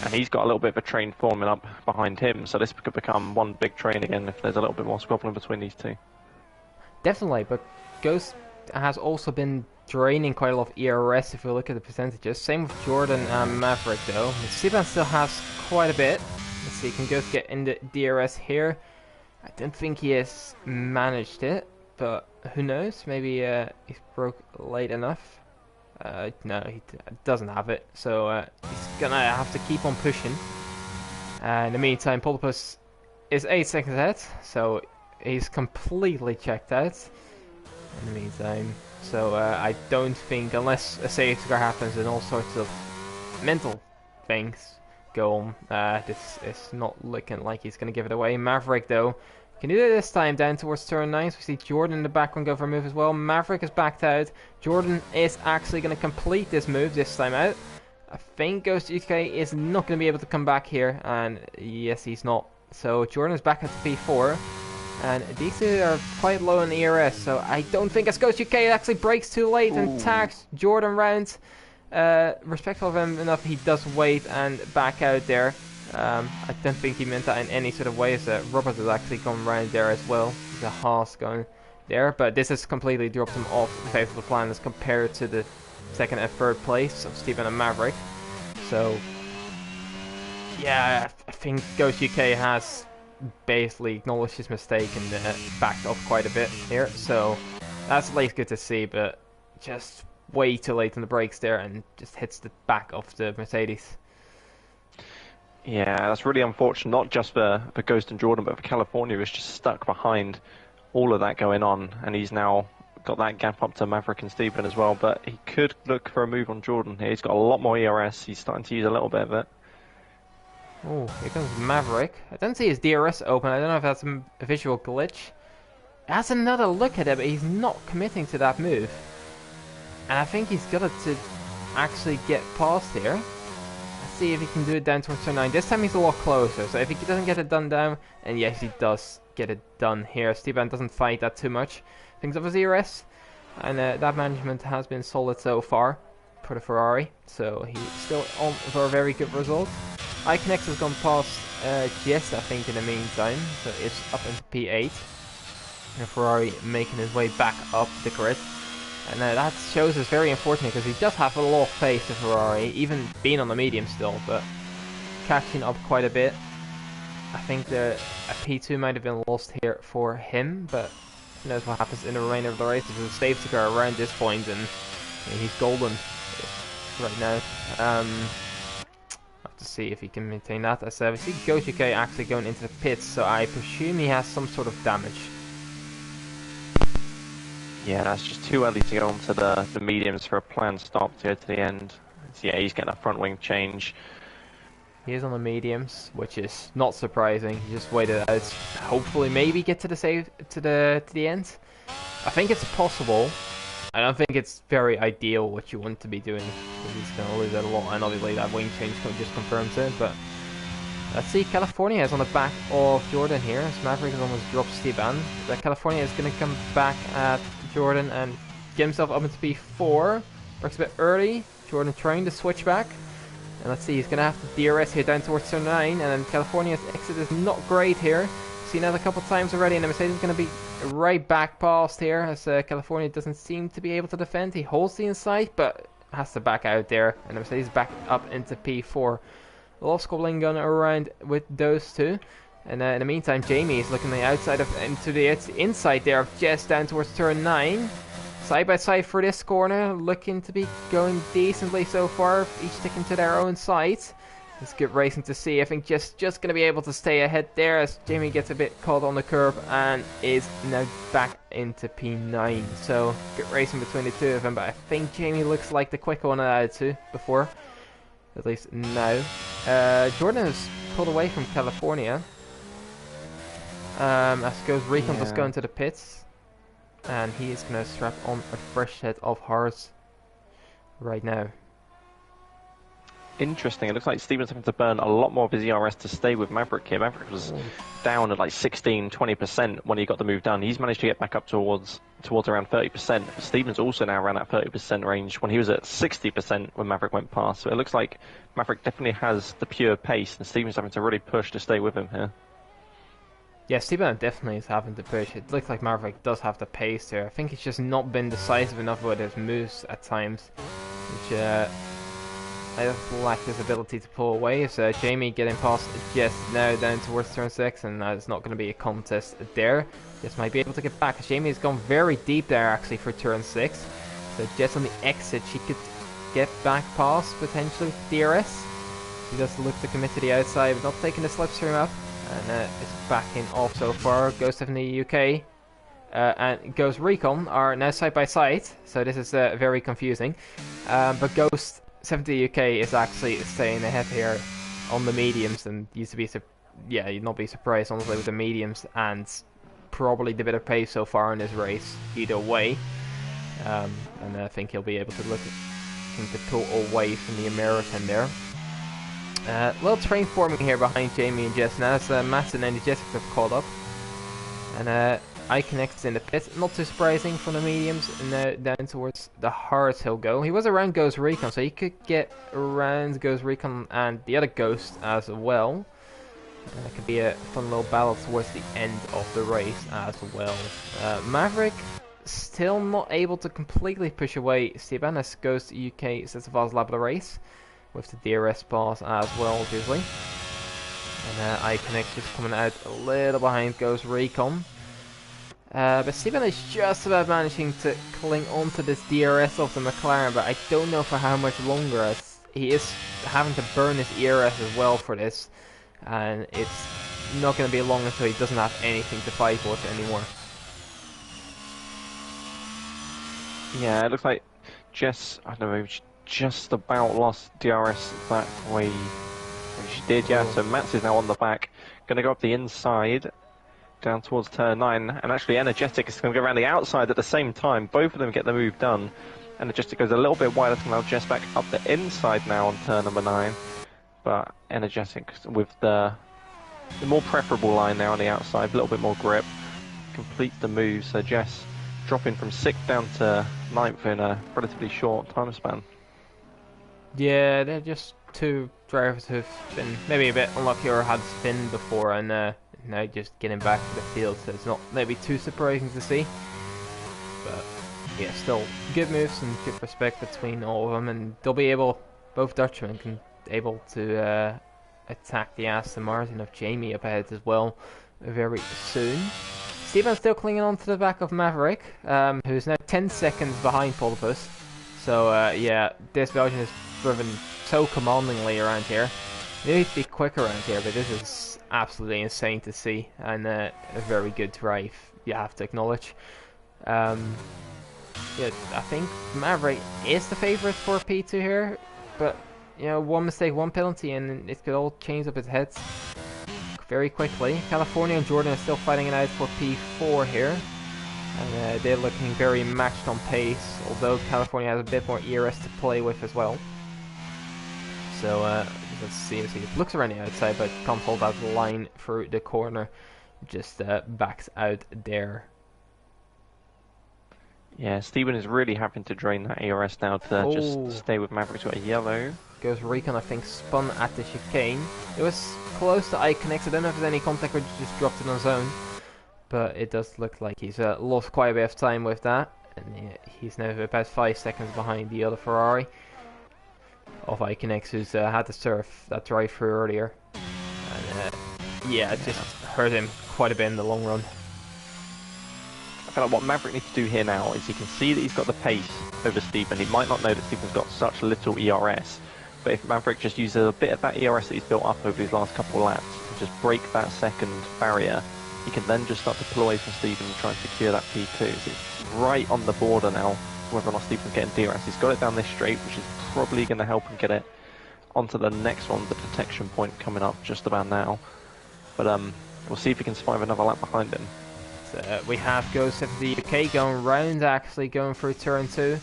And he's got a little bit of a train forming up behind him, so this could become one big train again if there's a little bit more squabbling between these two. Definitely, but Ghost has also been draining quite a lot of ERS if we look at the percentages. Same with Jordan and Maverick though. Steban still has quite a bit. Let's see, can Ghost get in the DRS here? I don't think he has managed it, but who knows? Maybe he's broke late enough. No, he doesn't have it, so he's gonna have to keep on pushing. In the meantime, Polderpose is 8 seconds ahead, so he's completely checked out in the meantime. So I don't think, unless a safety car happens and all sorts of mental things go on, this is not looking like he's gonna give it away. Maverick, though, Can do it this time down towards turn 9. So we see Jordan in the background go for a move as well. Maverick is backed out. Jordan is actually going to complete this move this time out. I think Ghost UK is not going to be able to come back here. And yes, he's not. So Jordan is back at the P4. And these two are quite low in the ERS. So I don't think as Ghost UK actually breaks too late and tags Jordan round. Respectful of him enough, he does wait and back out there. I don't think he meant that in any sort of way, as Robert has actually gone around there as well. The Haas going there, but this has completely dropped him off the face of the plan as compared to the second and third place of Steven and Maverick. So, yeah, I think Ghost UK has basically acknowledged his mistake and backed off quite a bit here. So, that's at least good to see, but just way too late in the brakes there and just hits the back of the Mercedes. Yeah, that's really unfortunate, not just for Ghost and Jordan, but for California, who's just stuck behind all of that going on, and he's now got that gap up to Maverick and Steven as well, but he could look for a move on Jordan here. He's got a lot more ERS, he's starting to use a little bit of it. Oh, here comes Maverick. I don't see his DRS open, I don't know if that's a visual glitch. Has another look at it, but he's not committing to that move. And I think he's got to actually get past here. See if he can do it down towards turn 9. This time he's a lot closer, so if he doesn't get it done down, and yes, he does get it done here. Steven doesn't fight that too much. Thinks of his ERS, and that management has been solid so far for the Ferrari, so he's still on for a very good result. iConnect has gone past Jess, I think, in the meantime, so it's up into P8. And Ferrari making his way back up the grid. And that shows us very unfortunate because he does have a lot of pace to Ferrari, even being on the medium still, but catching up quite a bit. I think a P2 might have been lost here for him, but who knows what happens in the remainder of the race. There's a safety car around this point, and he's golden right now. Have to see if he can maintain that. As we see Ghost UK actually going into the pits, so I presume he has some sort of damage. Yeah, that's just too early to go onto the mediums for a planned stop to go to the end. So yeah, he's getting a front wing change. He is on the mediums, which is not surprising. He just waited out. Hopefully, maybe get to the end. I think it's possible. I don't think it's very ideal what you want to be doing. He's going to lose that a lot, and obviously that wing change just confirms it. But let's see, California is on the back of Jordan here. As Maverick has almost dropped Steven. But California is going to come back at Jordan and get himself up into P4. Works a bit early. Jordan trying to switch back. And let's see, he's going to have to DRS here down towards turn 9. And then California's exit is not great here. Seen that a couple times already, and the Mercedes is going to be right back past here. As California doesn't seem to be able to defend. He holds the inside, but has to back out there. And the Mercedes back up into P4. A lot of squabbling going around with those two. And in the meantime, Jamie is looking the outside of into the inside there of Jess down towards turn 9. Side by side for this corner, looking to be going decently so far, each sticking to their own sides. It's good racing to see. I think just going to be able to stay ahead there as Jamie gets a bit caught on the curb and is now back into P9. So good racing between the two of them, but I think Jamie looks like the quicker one out of the two before. At least now. Jordan has pulled away from California. As goes Recon just going to the pits. And he is going to strap on a fresh set of hearts right now. Interesting. It looks like Steven's having to burn a lot more of his ERS to stay with Maverick here. Maverick was down at like 16-20% when he got the move done. He's managed to get back up towards around 30%. Steven's also now around that 30% range when he was at 60% when Maverick went past. So it looks like Maverick definitely has the pure pace, and Steven's having to really push to stay with him here. Yeah, Steven definitely is having to push. It looks like Maverick does have the pace there. I think he's just not been decisive enough with his moves at times, which I just lack his ability to pull away. So Jamie getting past Jess now down towards turn 6, and it's not going to be a contest there. Jess might be able to get back. Jamie has gone very deep there actually for turn 6. So Jess on the exit, she could get back past potentially with DRS. He does look to commit to the outside, but not taking the slipstream up. And is backing off so far. Ghost in the UK and Ghost Recon are now side by side, so this is very confusing. But Ghost 70 UK is actually staying ahead here on the mediums, and used to be, you'd not be surprised honestly with the mediums and probably the better pace so far in this race, either way. And I think he'll be able to to pull away from the American there. Little train forming here behind Jamie and Jess now, as Mats and Energetics have caught up. And iConnect is in the pit, not too surprising from the mediums, and down towards the hards he'll go. He was around Ghost Recon, so he could get around Ghost Recon and the other Ghost as well. It could be a fun little battle towards the end of the race as well. Maverick still not able to completely push away Steban as Ghost UK sets a fast lap of the race, with the DRS pass as well, obviously. And iConnect just coming out a little behind Ghost Recon. But Steven is just about managing to cling onto this DRS of the McLaren, but I don't know for how much longer, as he is having to burn his ERS as well for this. And it's not going to be long until he doesn't have anything to fight with anymore. Yeah, it looks like Jess, I don't know, just about lost DRS that way. She did, yeah. So Mats is now on the back, going to go up the inside, down towards turn 9, and actually Energetic is going to go around the outside at the same time. Both of them get the move done. Energetic goes a little bit wider to allow Jess back up the inside now on turn number 9. But Energetic with the more preferable line now on the outside, a little bit more grip, completes the move. So Jess dropping from 6th down to 9th in a relatively short time span. Yeah, they're just two drivers who've been maybe a bit unlucky or had spin before, and now just getting back to the field, so it's not maybe too surprising to see. But yeah, still good moves and good respect between all of them, and they'll be able, both Dutchmen can able to attack the Aston Martin of Jamie up ahead as well very soon. Steven's still clinging on to the back of Maverick, who's now 10 seconds behind Polipus. So yeah, this Belgian is driven so commandingly around here. They need to be quick around here, but this is absolutely insane to see, and a very good drive, you have to acknowledge. Yeah, I think Maverick is the favourite for P2 here, but you know, one mistake, one penalty, and it could all change up its heads very quickly. California and Jordan are still fighting it out for P4 here, and they're looking very matched on pace, although California has a bit more ERS to play with as well. So let's see, it looks around the outside, but can't hold out the line through the corner, just backs out there. Yeah, Steven is really having to drain that ERS now to just stay with Maverick's got a yellow. Ghost Recon, I think, spun at the chicane. It was close to iConnect. I don't know if there's any contact or just dropped it on his own. But it does look like he's lost quite a bit of time with that. And he's now about 5 seconds behind the other Ferrari of iConnect, who's had to surf that drive-through earlier. And yeah, it just hurt him quite a bit in the long run. I feel like what Maverick needs to do here now is he can see that he's got the pace over Steven. He might not know that Steven's got such little ERS, but if Maverick just uses a bit of that ERS that he's built up over his last couple of laps to just break that second barrier, he can then just start to pull away from Steven and try and secure that P2. So it's right on the border now, whether or not Steven's getting DRS. He's got it down this straight, which is probably going to help him get it onto the next one, the detection point coming up just about now. But we'll see if he can survive another lap behind him. We have Ghost of the UK going round, actually going through turn 2.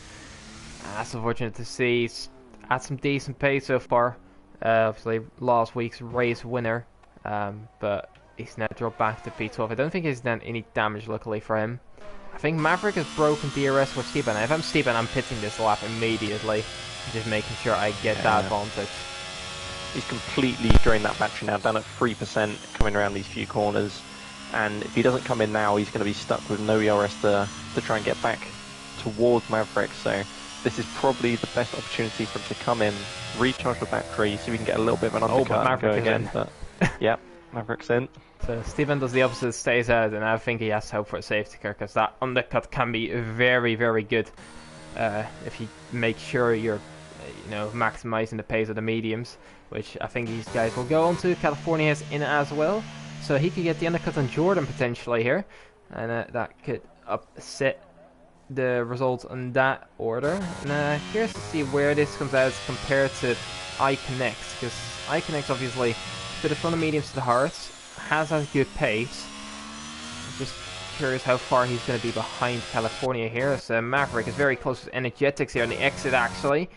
That's unfortunate to see. He's at some decent pace so far. Obviously last week's race winner, but he's now dropped back to P12. I don't think he's done any damage, luckily for him. I think Maverick has broken DRS with Steven. If I'm Steven, I'm pitting this lap immediately, just making sure I get that advantage. He's completely drained that battery now, down at 3% coming around these few corners. And if he doesn't come in now, he's going to be stuck with no ERS to try and get back towards Maverick. So this is probably the best opportunity for him to come in, recharge the battery, so we can get a little bit of an undercut and go again. But yeah, Maverick's in. So Steven does the opposite, stays out, and I think he has to hope for a safety car, because that undercut can be very, very good if you make sure you're maximizing the pace of the mediums, which I think these guys will go on to. California is in as well. So he could get the undercut on Jordan potentially here, and that could upset the results in that order. And curious to see where this comes out compared to iConnect, because iConnect obviously to the front of mediums to the hearts has a good pace. Just curious how far he's going to be behind California here. As Maverick is very close to Energetics here on the exit, actually.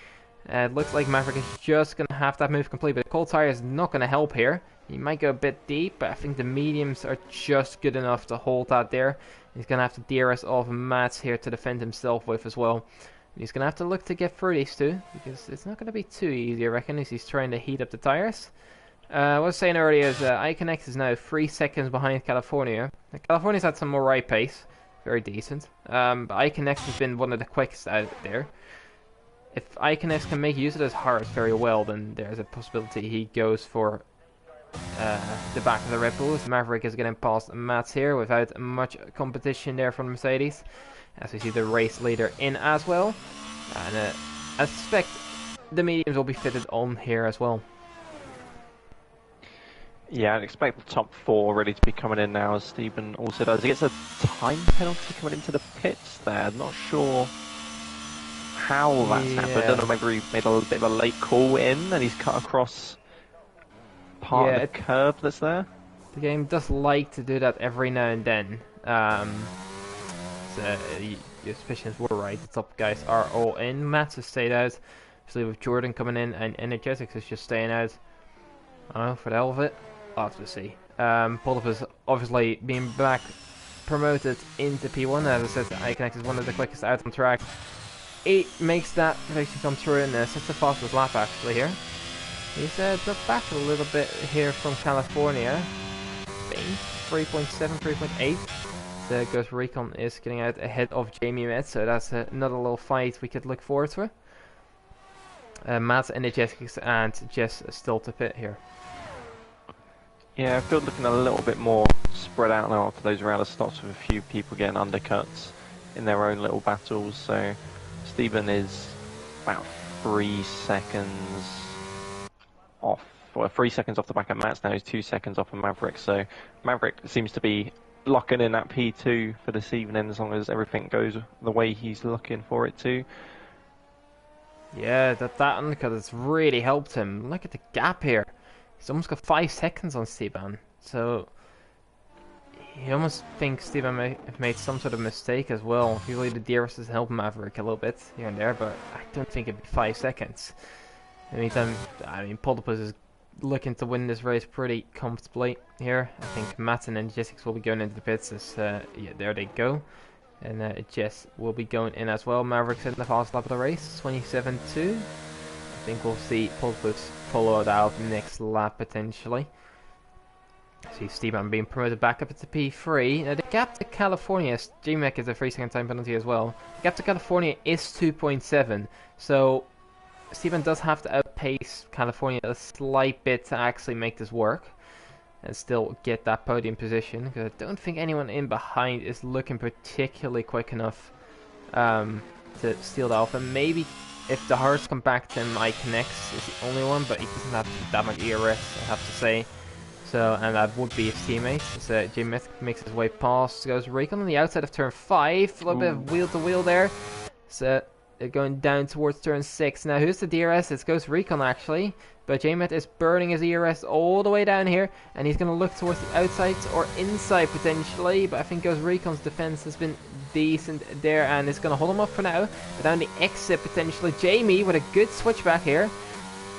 It looks like Maverick is just going to have that move complete, but the cold tire is not going to help here. He might go a bit deep, but I think the mediums are just good enough to hold that there. He's going to have to DRS off Mats here to defend himself with as well. He's going to have to look to get through these two, because it's not going to be too easy, I reckon, as he's trying to heat up the tires. I was saying earlier is Iconex is now 3 seconds behind California. California's had some alright pace, very decent. But Iconex has been one of the quickest out there. If Iconex can make use of his heart very well, then there's a possibility he goes for the back of the Red Bull. Maverick is getting past Mats here without much competition there from Mercedes. As we see the race leader in as well. And I suspect the mediums will be fitted on here as well. Yeah, I'd expect the top 4 ready to be coming in now, as Stephen also does. He gets a time penalty coming into the pits there. Not sure how that's happened. I don't know, maybe he made a little bit of a late call in and he's cut across part of the curb that's there. The game does like to do that every now and then. So your suspicions were right. The top guys are all in. Mats has stayed out. Obviously with Jordan coming in and Energetics is just staying out. I don't know, for the hell of it. I'll have to see. Polipus obviously being back promoted into P1. As I said, Iconex is one of the quickest out on track. He makes that prediction come true and sets the fastest lap actually here. He's dropped back a little bit here from California. 3.7, 3.8. So Ghost Recon is getting out ahead of Jamie Met, so that's another little fight we could look forward to. Matt, Energetics and Jess still to pit here. Yeah, I feel looking a little bit more spread out now after those round of stops with a few people getting undercuts in their own little battles. So Stephen is about 3 seconds off. Well, 3 seconds off the back of Matt's now. He's 2 seconds off of Maverick. So Maverick seems to be locking in that P2 for this evening as long as everything goes the way he's looking for it to. Yeah, that undercut has really helped him. Look at the gap here. He's almost got 5 seconds on Steban. So he almost thinks Steban may have made some sort of mistake as well. Usually the DRS has helped Maverick a little bit here and there, but I don't think it'd be 5 seconds. In the meantime, I mean, Polipus is looking to win this race pretty comfortably here. I think Matt and Energetics will be going into the pits as, yeah, there they go. And Jess will be going in as well. Maverick's in the fast lap of the race, 27.2. I think we'll see Polipus follow it out next lap potentially. See Steban being promoted back up to P3. Now the gap to California, GMEC is a 3 second time penalty as well. The gap to California is 2.7. So Steban does have to outpace California a slight bit to actually make this work and still get that podium position, because I don't think anyone in behind is looking particularly quick enough to steal the Alpha. Maybe if the hearts come back to him, Iconex is the only one, but he doesn't have that much ERS, I have to say. So, and that would be his teammate. So J-Myth makes his way past, goes Recon on the outside of turn 5, a little bit of wheel to wheel there. So they're going down towards turn 6. Now who's the DRS? It goes Recon actually, but J-Met is burning his ERS all the way down here, and he's going to look towards the outside or inside potentially, but I think Ghost Recon's defense has been decent there, and it's going to hold him up for now. But down the exit potentially, Jamie with a good switchback here,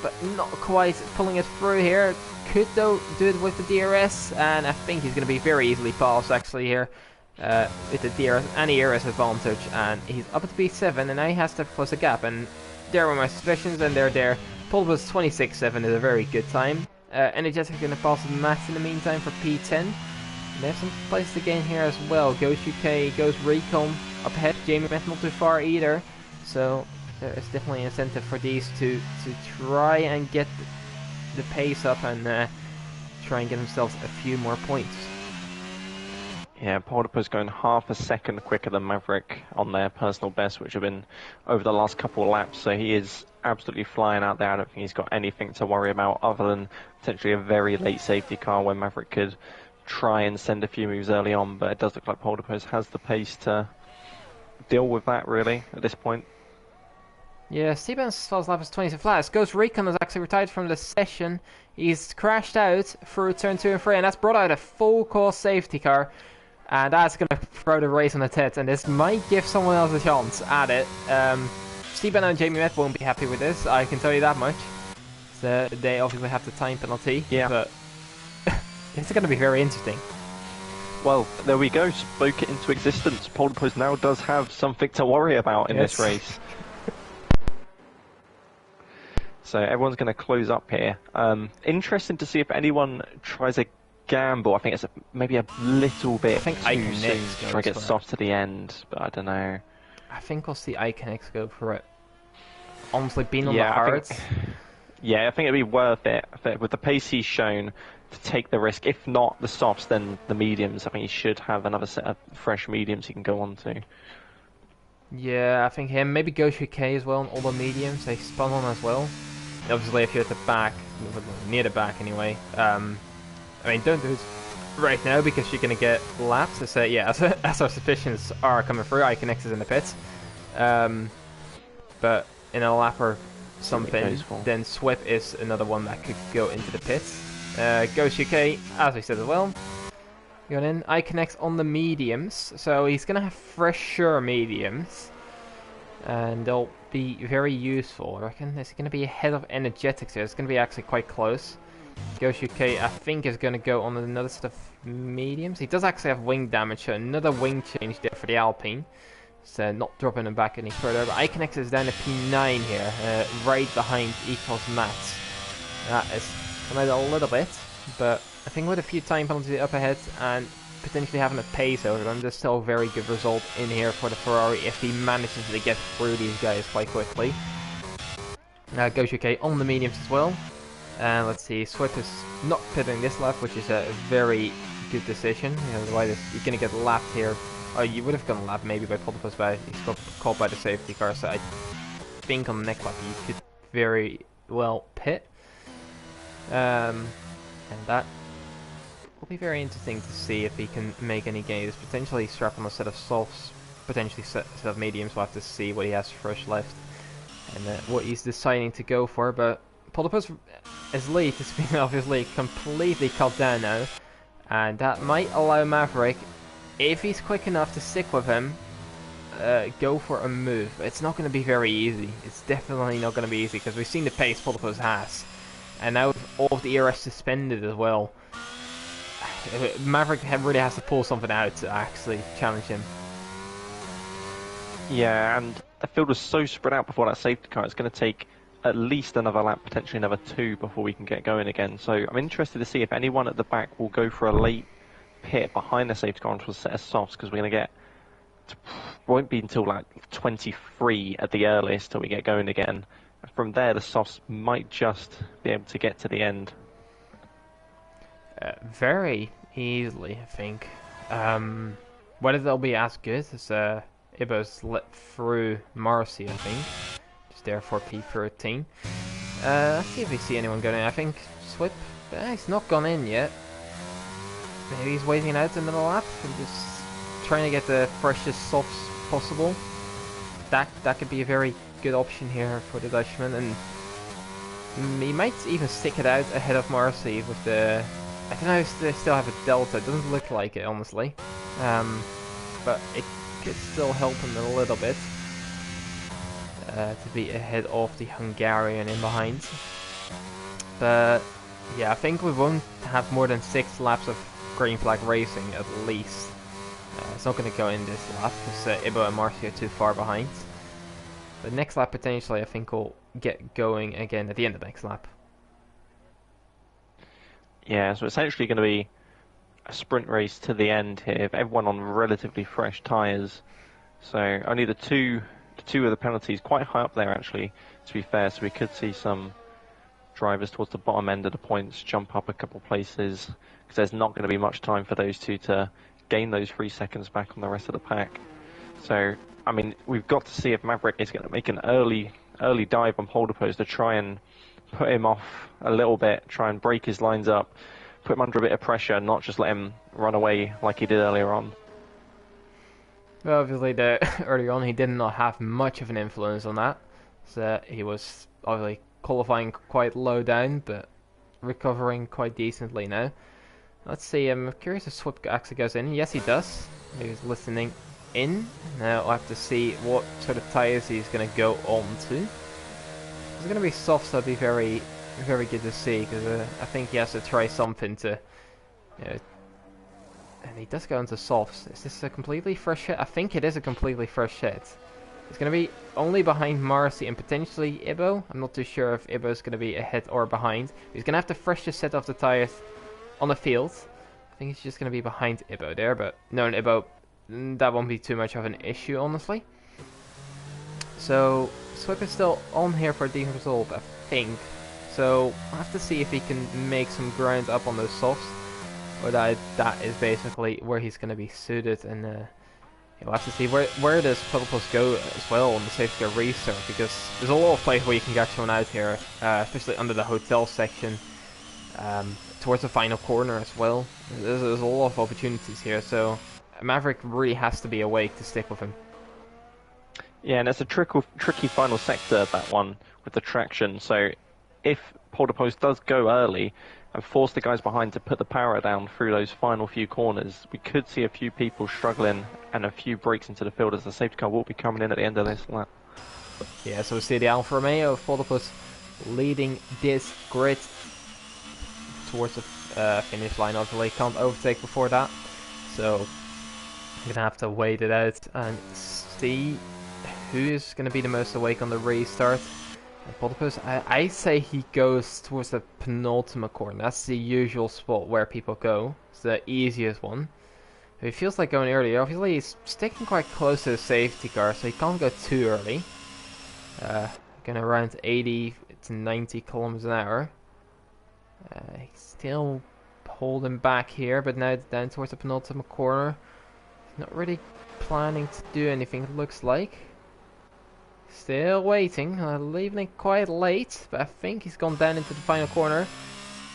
but not quite pulling it through here. Could though do it with the DRS, and I think he's going to be very easily passed actually here. With the DRS and ERS advantage, and he's up at P7, and now he has to close the gap, and there were my suspicions, and they're there. Polipus 26.7 is a very good time. Energetic going to pass Matt in the meantime for P10. They have some place to gain here as well. Ghost UK, Ghost Recon up ahead. Jamie Met not too far either, so there is definitely an incentive for these two to try and get the pace up and try and get themselves a few more points. Yeah, Polipus going half a second quicker than Maverick on their personal best, which have been over the last couple of laps. So he is absolutely flying out there. I don't think he's got anything to worry about other than potentially a very late safety car where Maverick could try and send a few moves early on. But it does look like Polipus has the pace to deal with that really at this point. Yeah, Steban's first lap is 20 flat. Ghost Recon has actually retired from the session. He's crashed out through turn 2 and 3, and that's brought out a full course safety car. And that's going to throw the race on its head, and this might give someone else a chance at it. Steve Bannon and Jamie Met won't be happy with this, I can tell you that much. So they obviously have the time penalty, but it's going to be very interesting. Well, there we go, spoke it into existence. Polterpost now does have something to worry about in this race. So everyone's going to close up here. Interesting to see if anyone tries a gamble. I think it's maybe a little bit too soon to try to get soft to the end, but I don't know. I think we'll see Iconix go for it. Honestly, being on the hards. I think it'd be worth it with the pace he's shown to take the risk. If not the softs, then the mediums. I think he should have another set of fresh mediums he can go on to. Yeah, I think him. Maybe Goshu K as well on all the mediums. They spun on as well. Obviously, if you're at the back, near the back anyway. I mean, don't do it right now because you're going to get lapped. So as our suspicions are coming through, Iconix is in the pits. But in a lap or something, then Swip is another one that could go into the pits. Ghost UK, as we said as well, going in. Iconix on the mediums, so he's going to have fresher mediums, and they'll be very useful. I reckon is going to be ahead of Energetics here. It's going to be actually quite close. Ghost UK, I think, is going to go on another set of mediums. He does actually have wing damage, so another wing change there for the Alpine. So not dropping him back any further. But Iconix is down to P9 here, right behind Ecos Mats. That is coming out a little bit, but I think with a few time penalties up ahead and potentially having a pace over them, there's still a very good result in here for the Ferrari if he manages to get through these guys quite quickly. Ghost UK on the mediums as well. And let's see, Swift is not pitting this lap, which is a very good decision. You know, otherwise you're going to get lapped here. Oh, you would have gone lapped maybe by Polterpost, but he's got caught by the safety car, so I think on the next lap you could very well pit. And that will be very interesting to see if he can make any gains. Potentially strap on a set of softs, potentially set of mediums. We'll have to see what he has fresh left and what he's deciding to go for. But Polterpost is late. It's been obviously completely cut down now, and that might allow Maverick, if he's quick enough to stick with him, go for a move. It's not going to be very easy. It's definitely not going to be easy because we've seen the pace Polterpost has. And now with all of the ERS suspended as well, Maverick really has to pull something out to actually challenge him. Yeah, and the field was so spread out before that safety car, it's going to take at least another lap, potentially another two, before we can get going again. So I'm interested to see if anyone at the back will go for a late pit behind the safety car onto a set of softs, because we're going to get... won't be until like 23 at the earliest till we get going again. From there, the softs might just be able to get to the end. Very easily, I think. Whether they'll be as good as Ibo's let through Marcy, I think. Just there for P13. Let's see if we see anyone going in. I think Swip, he's not gone in yet. Maybe he's waiting out another lap and just trying to get the freshest softs possible. That could be a very good option here for the Dutchman, and he might even stick it out ahead of Marcy with the... I don't know if they still have a delta. It doesn't look like it, honestly. But it could still help him a little bit to be ahead of the Hungarian in behind. But yeah, I think we won't have more than 6 laps of green flag racing at least. It's not going to go in this lap because Ibo and Marcy are too far behind. The next lap potentially I think will get going again at the end of the next lap. Yeah, so it's actually going to be a sprint race to the end here, everyone on relatively fresh tyres. So only the two of the penalties quite high up there actually, to be fair, so we could see some drivers towards the bottom end of the points jump up a couple places, because there's not going to be much time for those two to gain those 3 seconds back on the rest of the pack. So I mean, we've got to see if Maverick is going to make an early dive on Polterpost to try and put him off a little bit, try and break his lines up, put him under a bit of pressure, and not just let him run away like he did earlier on. Well, obviously, early on he did not have much of an influence on that. So he was obviously qualifying quite low down, but recovering quite decently now. Let's see, I'm curious if Swip actually goes in. Yes, he does. He's listening in. Now I'll have to see what sort of tyres he's going to go on to. It's going to be soft, so it'll be very, very good to see, because I think he has to try something to, you know, and he does go into softs. Is this a completely fresh hit? I think it is a completely fresh hit. It's going to be only behind Marcy and potentially Ibo. I'm not too sure if Ibo's going to be ahead or behind. He's going to have to fresh the set of the tyres on the field. I think he's just going to be behind Ibo there, but no, Ibo, that won't be too much of an issue, honestly. So, Swip is still on here for a decent result, I think. So, I'll have to see if he can make some ground up on those softs. Or that is basically where he's going to be suited, and you'll have to see where does Platypus go as well on the safety car restart, because there's a lot of places where you can get one out here, especially under the hotel section, towards the final corner as well. There's a lot of opportunities here, so Maverick really has to be awake to stick with him. Yeah, and it's a tricky final sector, that one, with the traction, so if Platypus does go early and force the guys behind to put the power down through those final few corners, we could see a few people struggling and a few breaks into the field, as the safety car will be coming in at the end of this lap. Yeah, so we see the Alfa Romeo of Platypus leading this grid towards the finish line. Obviously can't overtake before that, so I'm gonna have to wait it out and see who is gonna be the most awake on the restart. Platypus, I say he goes towards the penultimate corner. That's the usual spot where people go. It's the easiest one. If he feels like going early, obviously he's sticking quite close to the safety car, so he can't go too early. Going around 80 to 90 kilometers an hour. He's still holding back here, but now down towards the penultimate corner. He's not really planning to do anything, it looks like. Still waiting, leaving it quite late, but I think he's gone down into the final corner.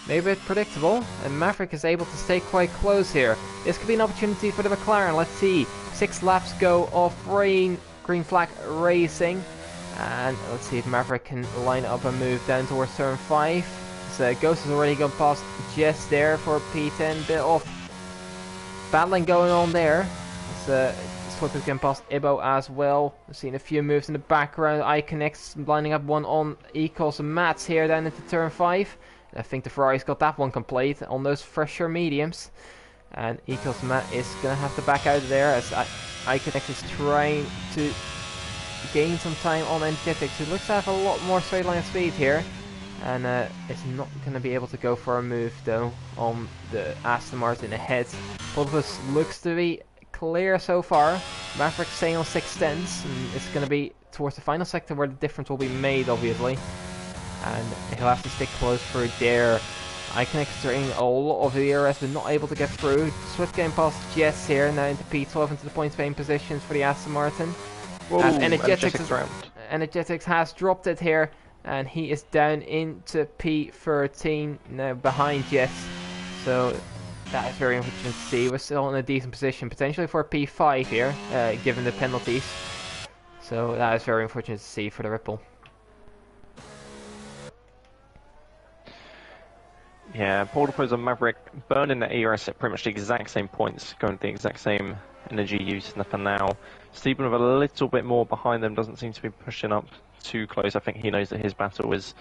Maybe a bit predictable, and Maverick is able to stay quite close here. This could be an opportunity for the McLaren. Let's see, 6 laps go of green flag racing, and let's see if Maverick can line up a move down towards turn 5. So Ghost has already gone past Jess there for P10, bit of battling going on there. Swip is getting past Ibo as well. We've seen a few moves in the background. Iconix lining up one on Ecos and Mats here down into turn 5. I think the Ferrari's got that one complete on those fresher mediums. And Ecos Matt is going to have to back out of there as Iconix is trying to gain some time on Energetics, who looks to have a lot more straight line speed here. And is not going to be able to go for a move though on the Aston Martin ahead. Platypus looks to be clear so far. Maverick staying on 6/10, and it's going to be towards the final sector where the difference will be made, obviously. And he'll have to stick close through there. Iconix doing a lot of the ERS, but not able to get through. Swift getting past Jess here, now into P12 into the points paying positions for the Aston Martin. Whoa, as Energetics has dropped it here, and he is down into P13 now behind Jess. So that is very unfortunate to see. We're still in a decent position, potentially for P5 here, given the penalties. So that is very unfortunate to see for the Ripple. Yeah, Platypus and Maverick burning the ERS at pretty much the exact same points, going to the exact same energy use for now. Stephen with a little bit more behind them, doesn't seem to be pushing up too close. I think he knows that his battle is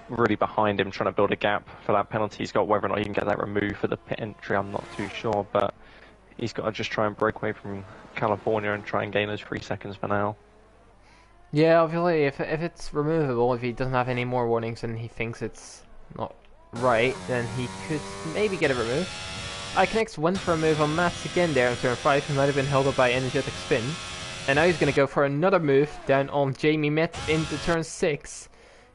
really behind him, trying to build a gap for that penalty he's got. Whether or not he can get that removed for the pit entry, I'm not too sure, but he's got to just try and break away from California and try and gain those 3 seconds for now. Yeah, obviously, if it's removable, if he doesn't have any more warnings and he thinks it's not right, then he could maybe get it removed. Iconix went for a move on Mats again there in turn 5, who might have been held up by Energetic Spin. And now he's going to go for another move down on Jamie Met into turn 6,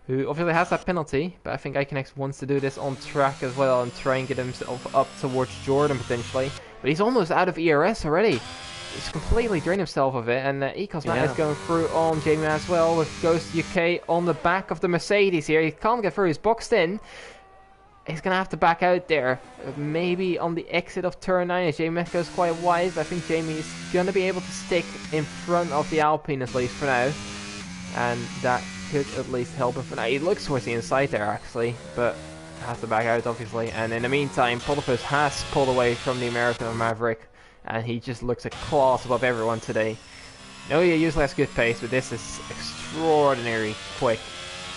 who obviously has that penalty, but I think Iconix wants to do this on track as well and try and get himself up towards Jordan potentially. But he's almost out of ERS already. He's completely drained himself of it, and Ecos Matt is going through on Jamie as well with Ghost UK on the back of the Mercedes here. He can't get through, he's boxed in. He's going to have to back out there, maybe on the exit of turn 9 as Jamie Met goes quite wide, but I think Jamie is going to be able to stick in front of the Alpine at least for now. And that could at least help him for now. He looks towards the inside there actually, but has to back out, obviously. And in the meantime, Polipus has pulled away from the American Maverick, and he just looks a class above everyone today. No, he usually has good pace, but this is extraordinary quick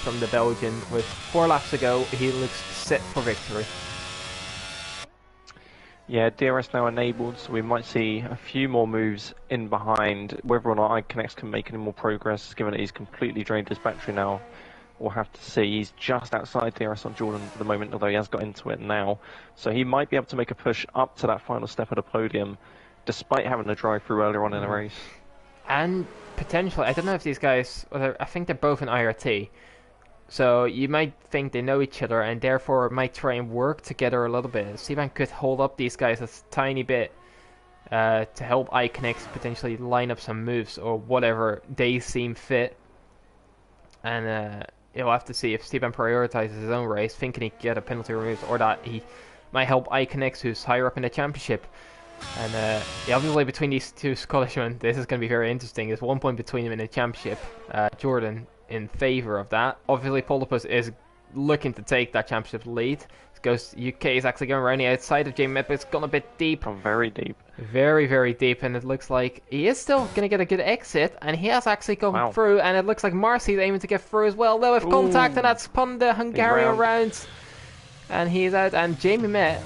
from the Belgian. With 4 laps to go, he looks set for victory. Yeah, DRS now enabled, so we might see a few more moves in behind. Whether or not iConnect can make any more progress, given that he's completely drained his battery now, we'll have to see. He's just outside DRS on Jordan for the moment, although he has got into it now. So he might be able to make a push up to that final step of the podium, despite having to drive through earlier on in the race. And potentially, I don't know if these guys, I think they're both in IRT. So you might think they know each other and therefore might try and work together a little bit. Stevan could hold up these guys a tiny bit to help iConnect potentially line up some moves or whatever they seem fit. And you'll have to see if Stevan prioritizes his own race, thinking he can get a penalty removed, or that he might help iConnect, who's higher up in the championship. And yeah, obviously between these two Scottishmen, this is going to be very interesting. There's 1 point between them in the championship. Jordan in favour of that. Obviously, Polipus is looking to take that championship lead. UK is actually going around the outside of Jamie Mipp. It's gone a bit deep. Oh, very deep. Very, very deep, and it looks like he is still going to get a good exit, and he has actually gone through, and it looks like Marcy's aiming to get through as well. Though, with contact, and that's spun the Hungarian round, and he's out, and Jamie Mipp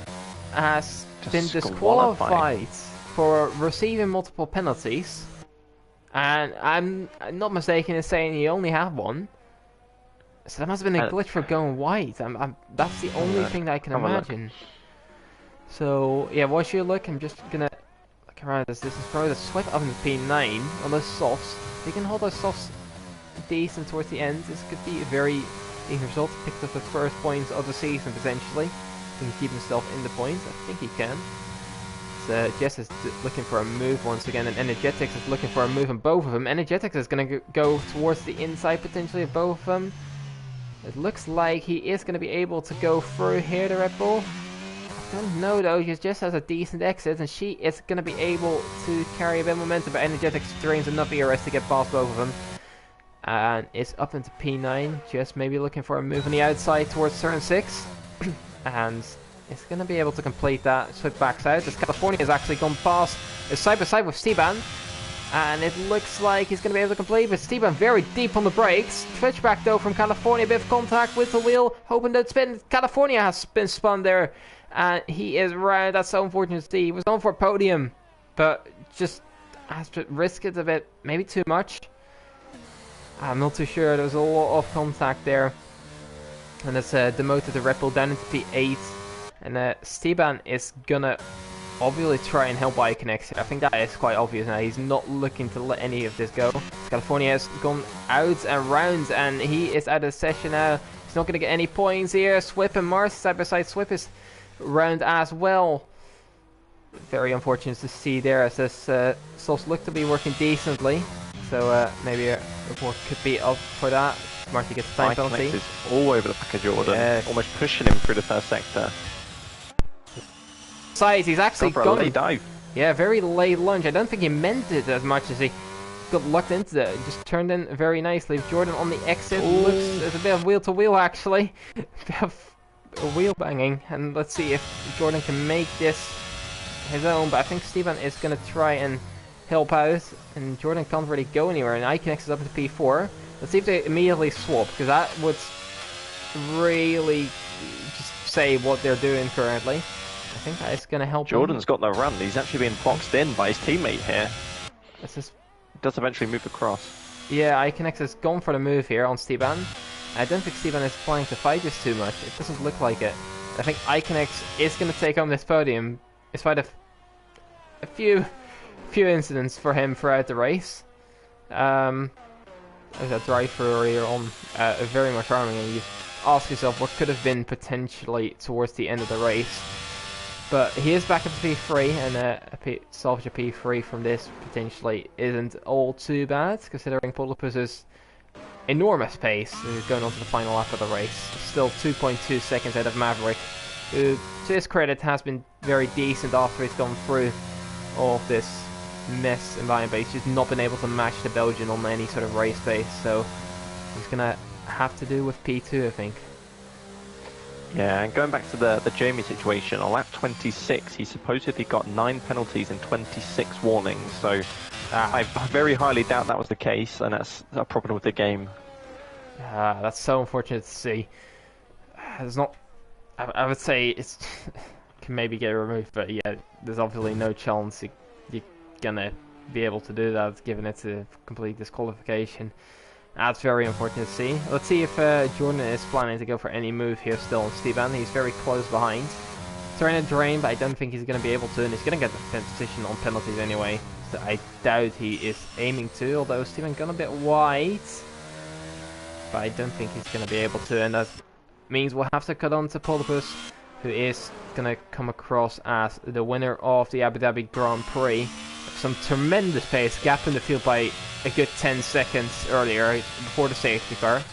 has been disqualified for receiving multiple penalties, and I'm not mistaken in saying he only had one, so that must have been a glitch for going wide. That's the only thing that I can imagine. So yeah, what's your look? I'm just gonna look around this. This is probably the sweep up in the P9 on those softs. If they can hold those softs decent towards the end, this could be a very decent result. Picked up the first points of the season potentially. Can he keep himself in the points? I think he can. So Jess is looking for a move once again, and Energetics is looking for a move on both of them. Energetics is going to go towards the inside potentially of both of them. It looks like he is going to be able to go through here, the Red Bull. I don't know though, she just has a decent exit, and she is going to be able to carry a bit of momentum, but Energetics drains enough ERS to get past both of them. And it's up into P9, just maybe looking for a move on the outside towards turn 6. And it's going to be able to complete that. Switch backs out as California has actually gone past. It's side by side with Steban. And it looks like he's going to be able to complete, but Steban very deep on the brakes. Switchback though from California, a bit of contact with the wheel, hoping that spin. California has been spun there, and he is round. That's so unfortunate to see. He was on for a podium, but just has to risk it a bit, maybe too much. I'm not too sure. There's a lot of contact there, and it's demoted the Red Bull down into P8. And Steban is gonna obviously try and help iConnect. I think that is quite obvious now. He's not looking to let any of this go. California has gone out and round, and he is out of the session now. He's not going to get any points here. Swip and Mars side by side. Swip is round as well. Very unfortunate to see there, as this softs look to be working decently. So maybe a report could be up for that. Marty gets time penalty. Is all over the back of Jordan, almost pushing him through the first sector. He's actually gone. Late dive. Yeah, very late lunge. I don't think he meant it as much as he got locked into it. Just turned in very nicely. Jordan on the exit. Looks, there's a bit of wheel to wheel actually. A bit of wheel banging. And let's see if Jordan can make this his own. But I think Steven is going to try and help out. And Jordan can't really go anywhere. And iConnect is up to P4. Let's see if they immediately swap, because that would really just say what they're doing currently. I think that is going to help. Jordan's got the run. He's actually being boxed in by his teammate here. This is... does eventually move across. Yeah, iConnect has gone for the move here on Steban. I don't think Steban is planning to fight this too much. It doesn't look like it. I think iConnect is going to take home this podium, despite a few incidents for him throughout the race. There's a drive-through earlier on, very much harming, and you ask yourself what could have been potentially towards the end of the race. But he is back up to P3, and salvage a P3 from this potentially isn't all too bad, considering Polipus's enormous pace going on to the final lap of the race. Still 2.2 seconds out of Maverick, who, to his credit, has been very decent after he's gone through all of this mess in Bayern, but he's just not been able to match the Belgian on any sort of race pace, so he's going to have to do with P2, I think. Yeah, and going back to the Jamie situation, on lap 26, he supposedly got 9 penalties and 26 warnings. So I very highly doubt that was the case, and that's a problem with the game. That's so unfortunate to see. There's not. I would say it's can maybe get removed, but yeah, there's obviously no chance you're gonna be able to do that, given it's a complete disqualification. That's very unfortunate to see. Let's see if Jordan is planning to go for any move here still on Steban. He's very close behind. Trying to drain, but I don't think he's going to be able to, and he's going to get the fifth position on penalties anyway. So I doubt he is aiming to, although Steban gone a bit wide. But I don't think he's going to be able to, and that means we'll have to cut on to Polipus, who is going to come across as the winner of the Abu Dhabi Grand Prix. Some tremendous pace, gap in the field by a good 10 seconds earlier before the safety car. So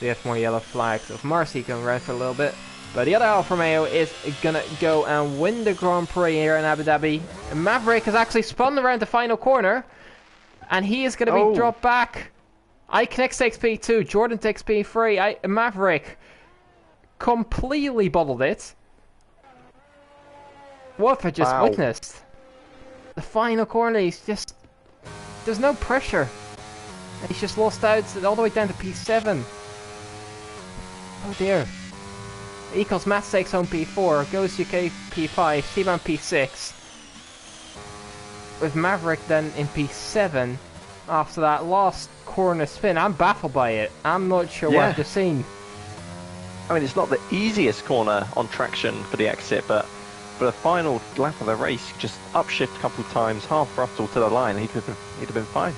we have more yellow flags of Marcy going around for a little bit. But the other Alfa Romeo is going to go and win the Grand Prix here in Abu Dhabi. Maverick has actually spun around the final corner, and he is going to be dropped back. Iconex takes P2, Jordan takes P3. Maverick completely bottled it. What have I just witnessed? The final corner, he's just... There's no pressure. He's just lost out all the way down to P7. Oh dear. Equals Matt takes home P4, goes UK P5, Steban P6. With Maverick then in P7 after that last corner spin. I'm baffled by it. I'm not sure what I've just seen. I mean, it's not the easiest corner on traction for the exit, but the final lap of the race, just upshift a couple of times, half throttle to the line, he'd have been fine.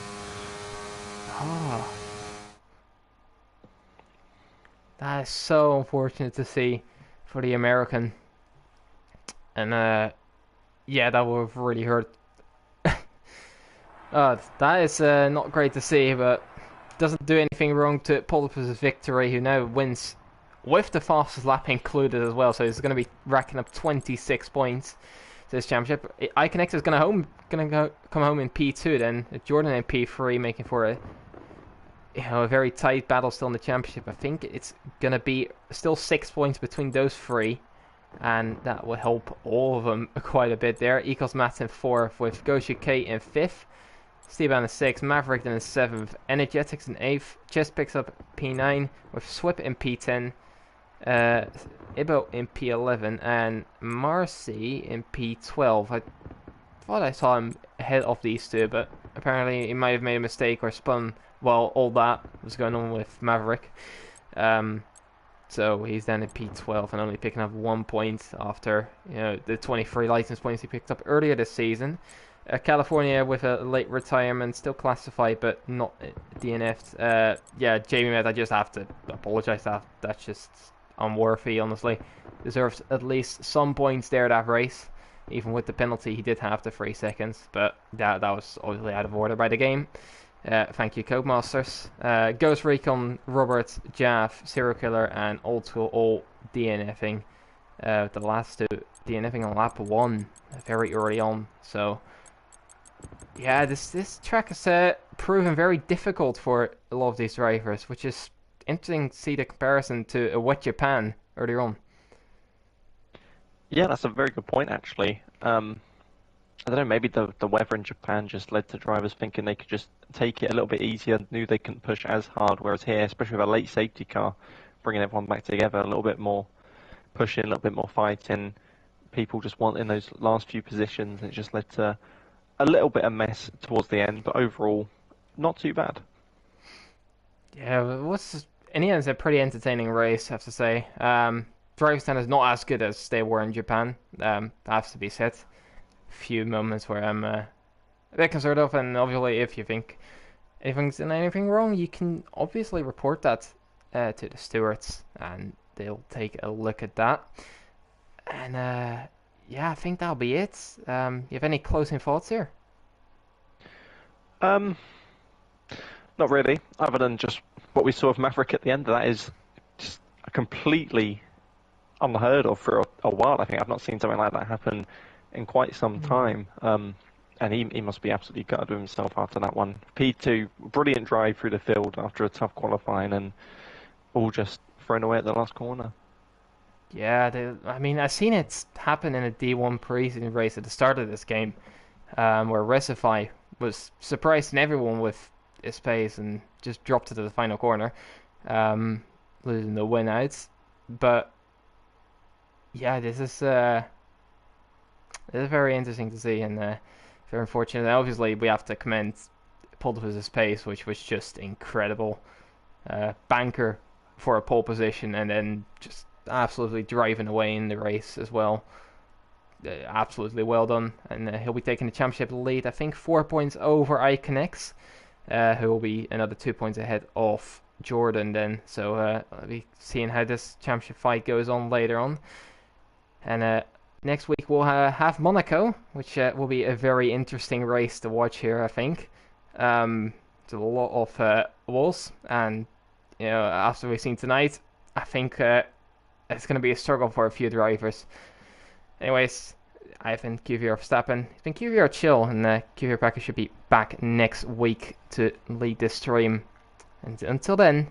That is so unfortunate to see for the American. And yeah, that would have really hurt. That is not great to see, but doesn't do anything wrong to Polipus' victory, who now wins with the fastest lap included as well, so he's going to be racking up 26 points to this championship. Iconex is going to come home in P2 then, Jordan in P3, making for a very tight battle still in the championship. I think it's going to be still 6 points between those three, and that will help all of them quite a bit there. Equals Matt in 4th, with Ghost UK in 5th, Steban in 6th, Maverick then in 7th, Energetics in 8th, Chess picks up P9, with Swip in P10, Ibo in P11, and Marcy in P12. I thought I saw him ahead of these two, but apparently he might have made a mistake or spun while all that was going on with Maverick. So he's then in P12 and only picking up 1 point after the 23 license points he picked up earlier this season. California with a late retirement, still classified but not DNF'd. Yeah, Jamie Med, I just have to apologise. That's just unworthy, honestly. Deserves at least some points there that race. Even with the penalty, he did have the 3 seconds, but that was obviously out of order by the game. Thank you, Codemasters. Ghost Recon, Robert, Jav, Serial Killer, and Old School all DNFing. The last two DNFing on lap 1 very early on. So, yeah, this track has proven very difficult for a lot of these drivers, which is interesting to see the comparison to a wet Japan earlier on. Yeah, that's a very good point, actually. I don't know, maybe the weather in Japan just led to drivers thinking they could just take it a little bit easier, knew they couldn't push as hard, whereas here, especially with a late safety car, bringing everyone back together, a little bit more pushing, a little bit more fighting, people just wanting those last few positions, and it just led to a little bit of mess towards the end, but overall, not too bad. Yeah, in the end, it's a pretty entertaining race, I have to say. Driving standards not as good as they were in Japan, that has to be said. Few moments where I'm a bit concerned of, and obviously if you think anything wrong, you can obviously report that to the stewards, and they'll take a look at that. And yeah, I think that'll be it. You have any closing thoughts here? Not really, other than just what we saw of Maverick at the end of that is just a completely unheard of for a while. I think I've not seen something like that happen in quite some time. And he must be absolutely gutted with himself after that one. P2, brilliant drive through the field after a tough qualifying, and all just thrown away at the last corner. Yeah, I mean, I've seen it happen in a D1 preseason race at the start of this game, where Recify was surprising everyone with his pace and just dropped it to the final corner, um, losing the win out. But yeah, this is very interesting to see and very unfortunate. And obviously, we have to commend Pultfus's pace, which was just incredible. Banker for a pole position and then just absolutely driving away in the race as well. Absolutely well done, and he'll be taking the championship lead. I think 4 points over Iconex, who will be another 2 points ahead of Jordan. Then, so I'll be seeing how this championship fight goes on later on. And next week we'll have Monaco, which will be a very interesting race to watch here. I think there's a lot of walls, and after we've seen tonight, I think it's going to be a struggle for a few drivers. Anyways, I've been QVR Verstappen. It's been QVR Chill, and QVR Packers should be back next week to lead this stream. And until then,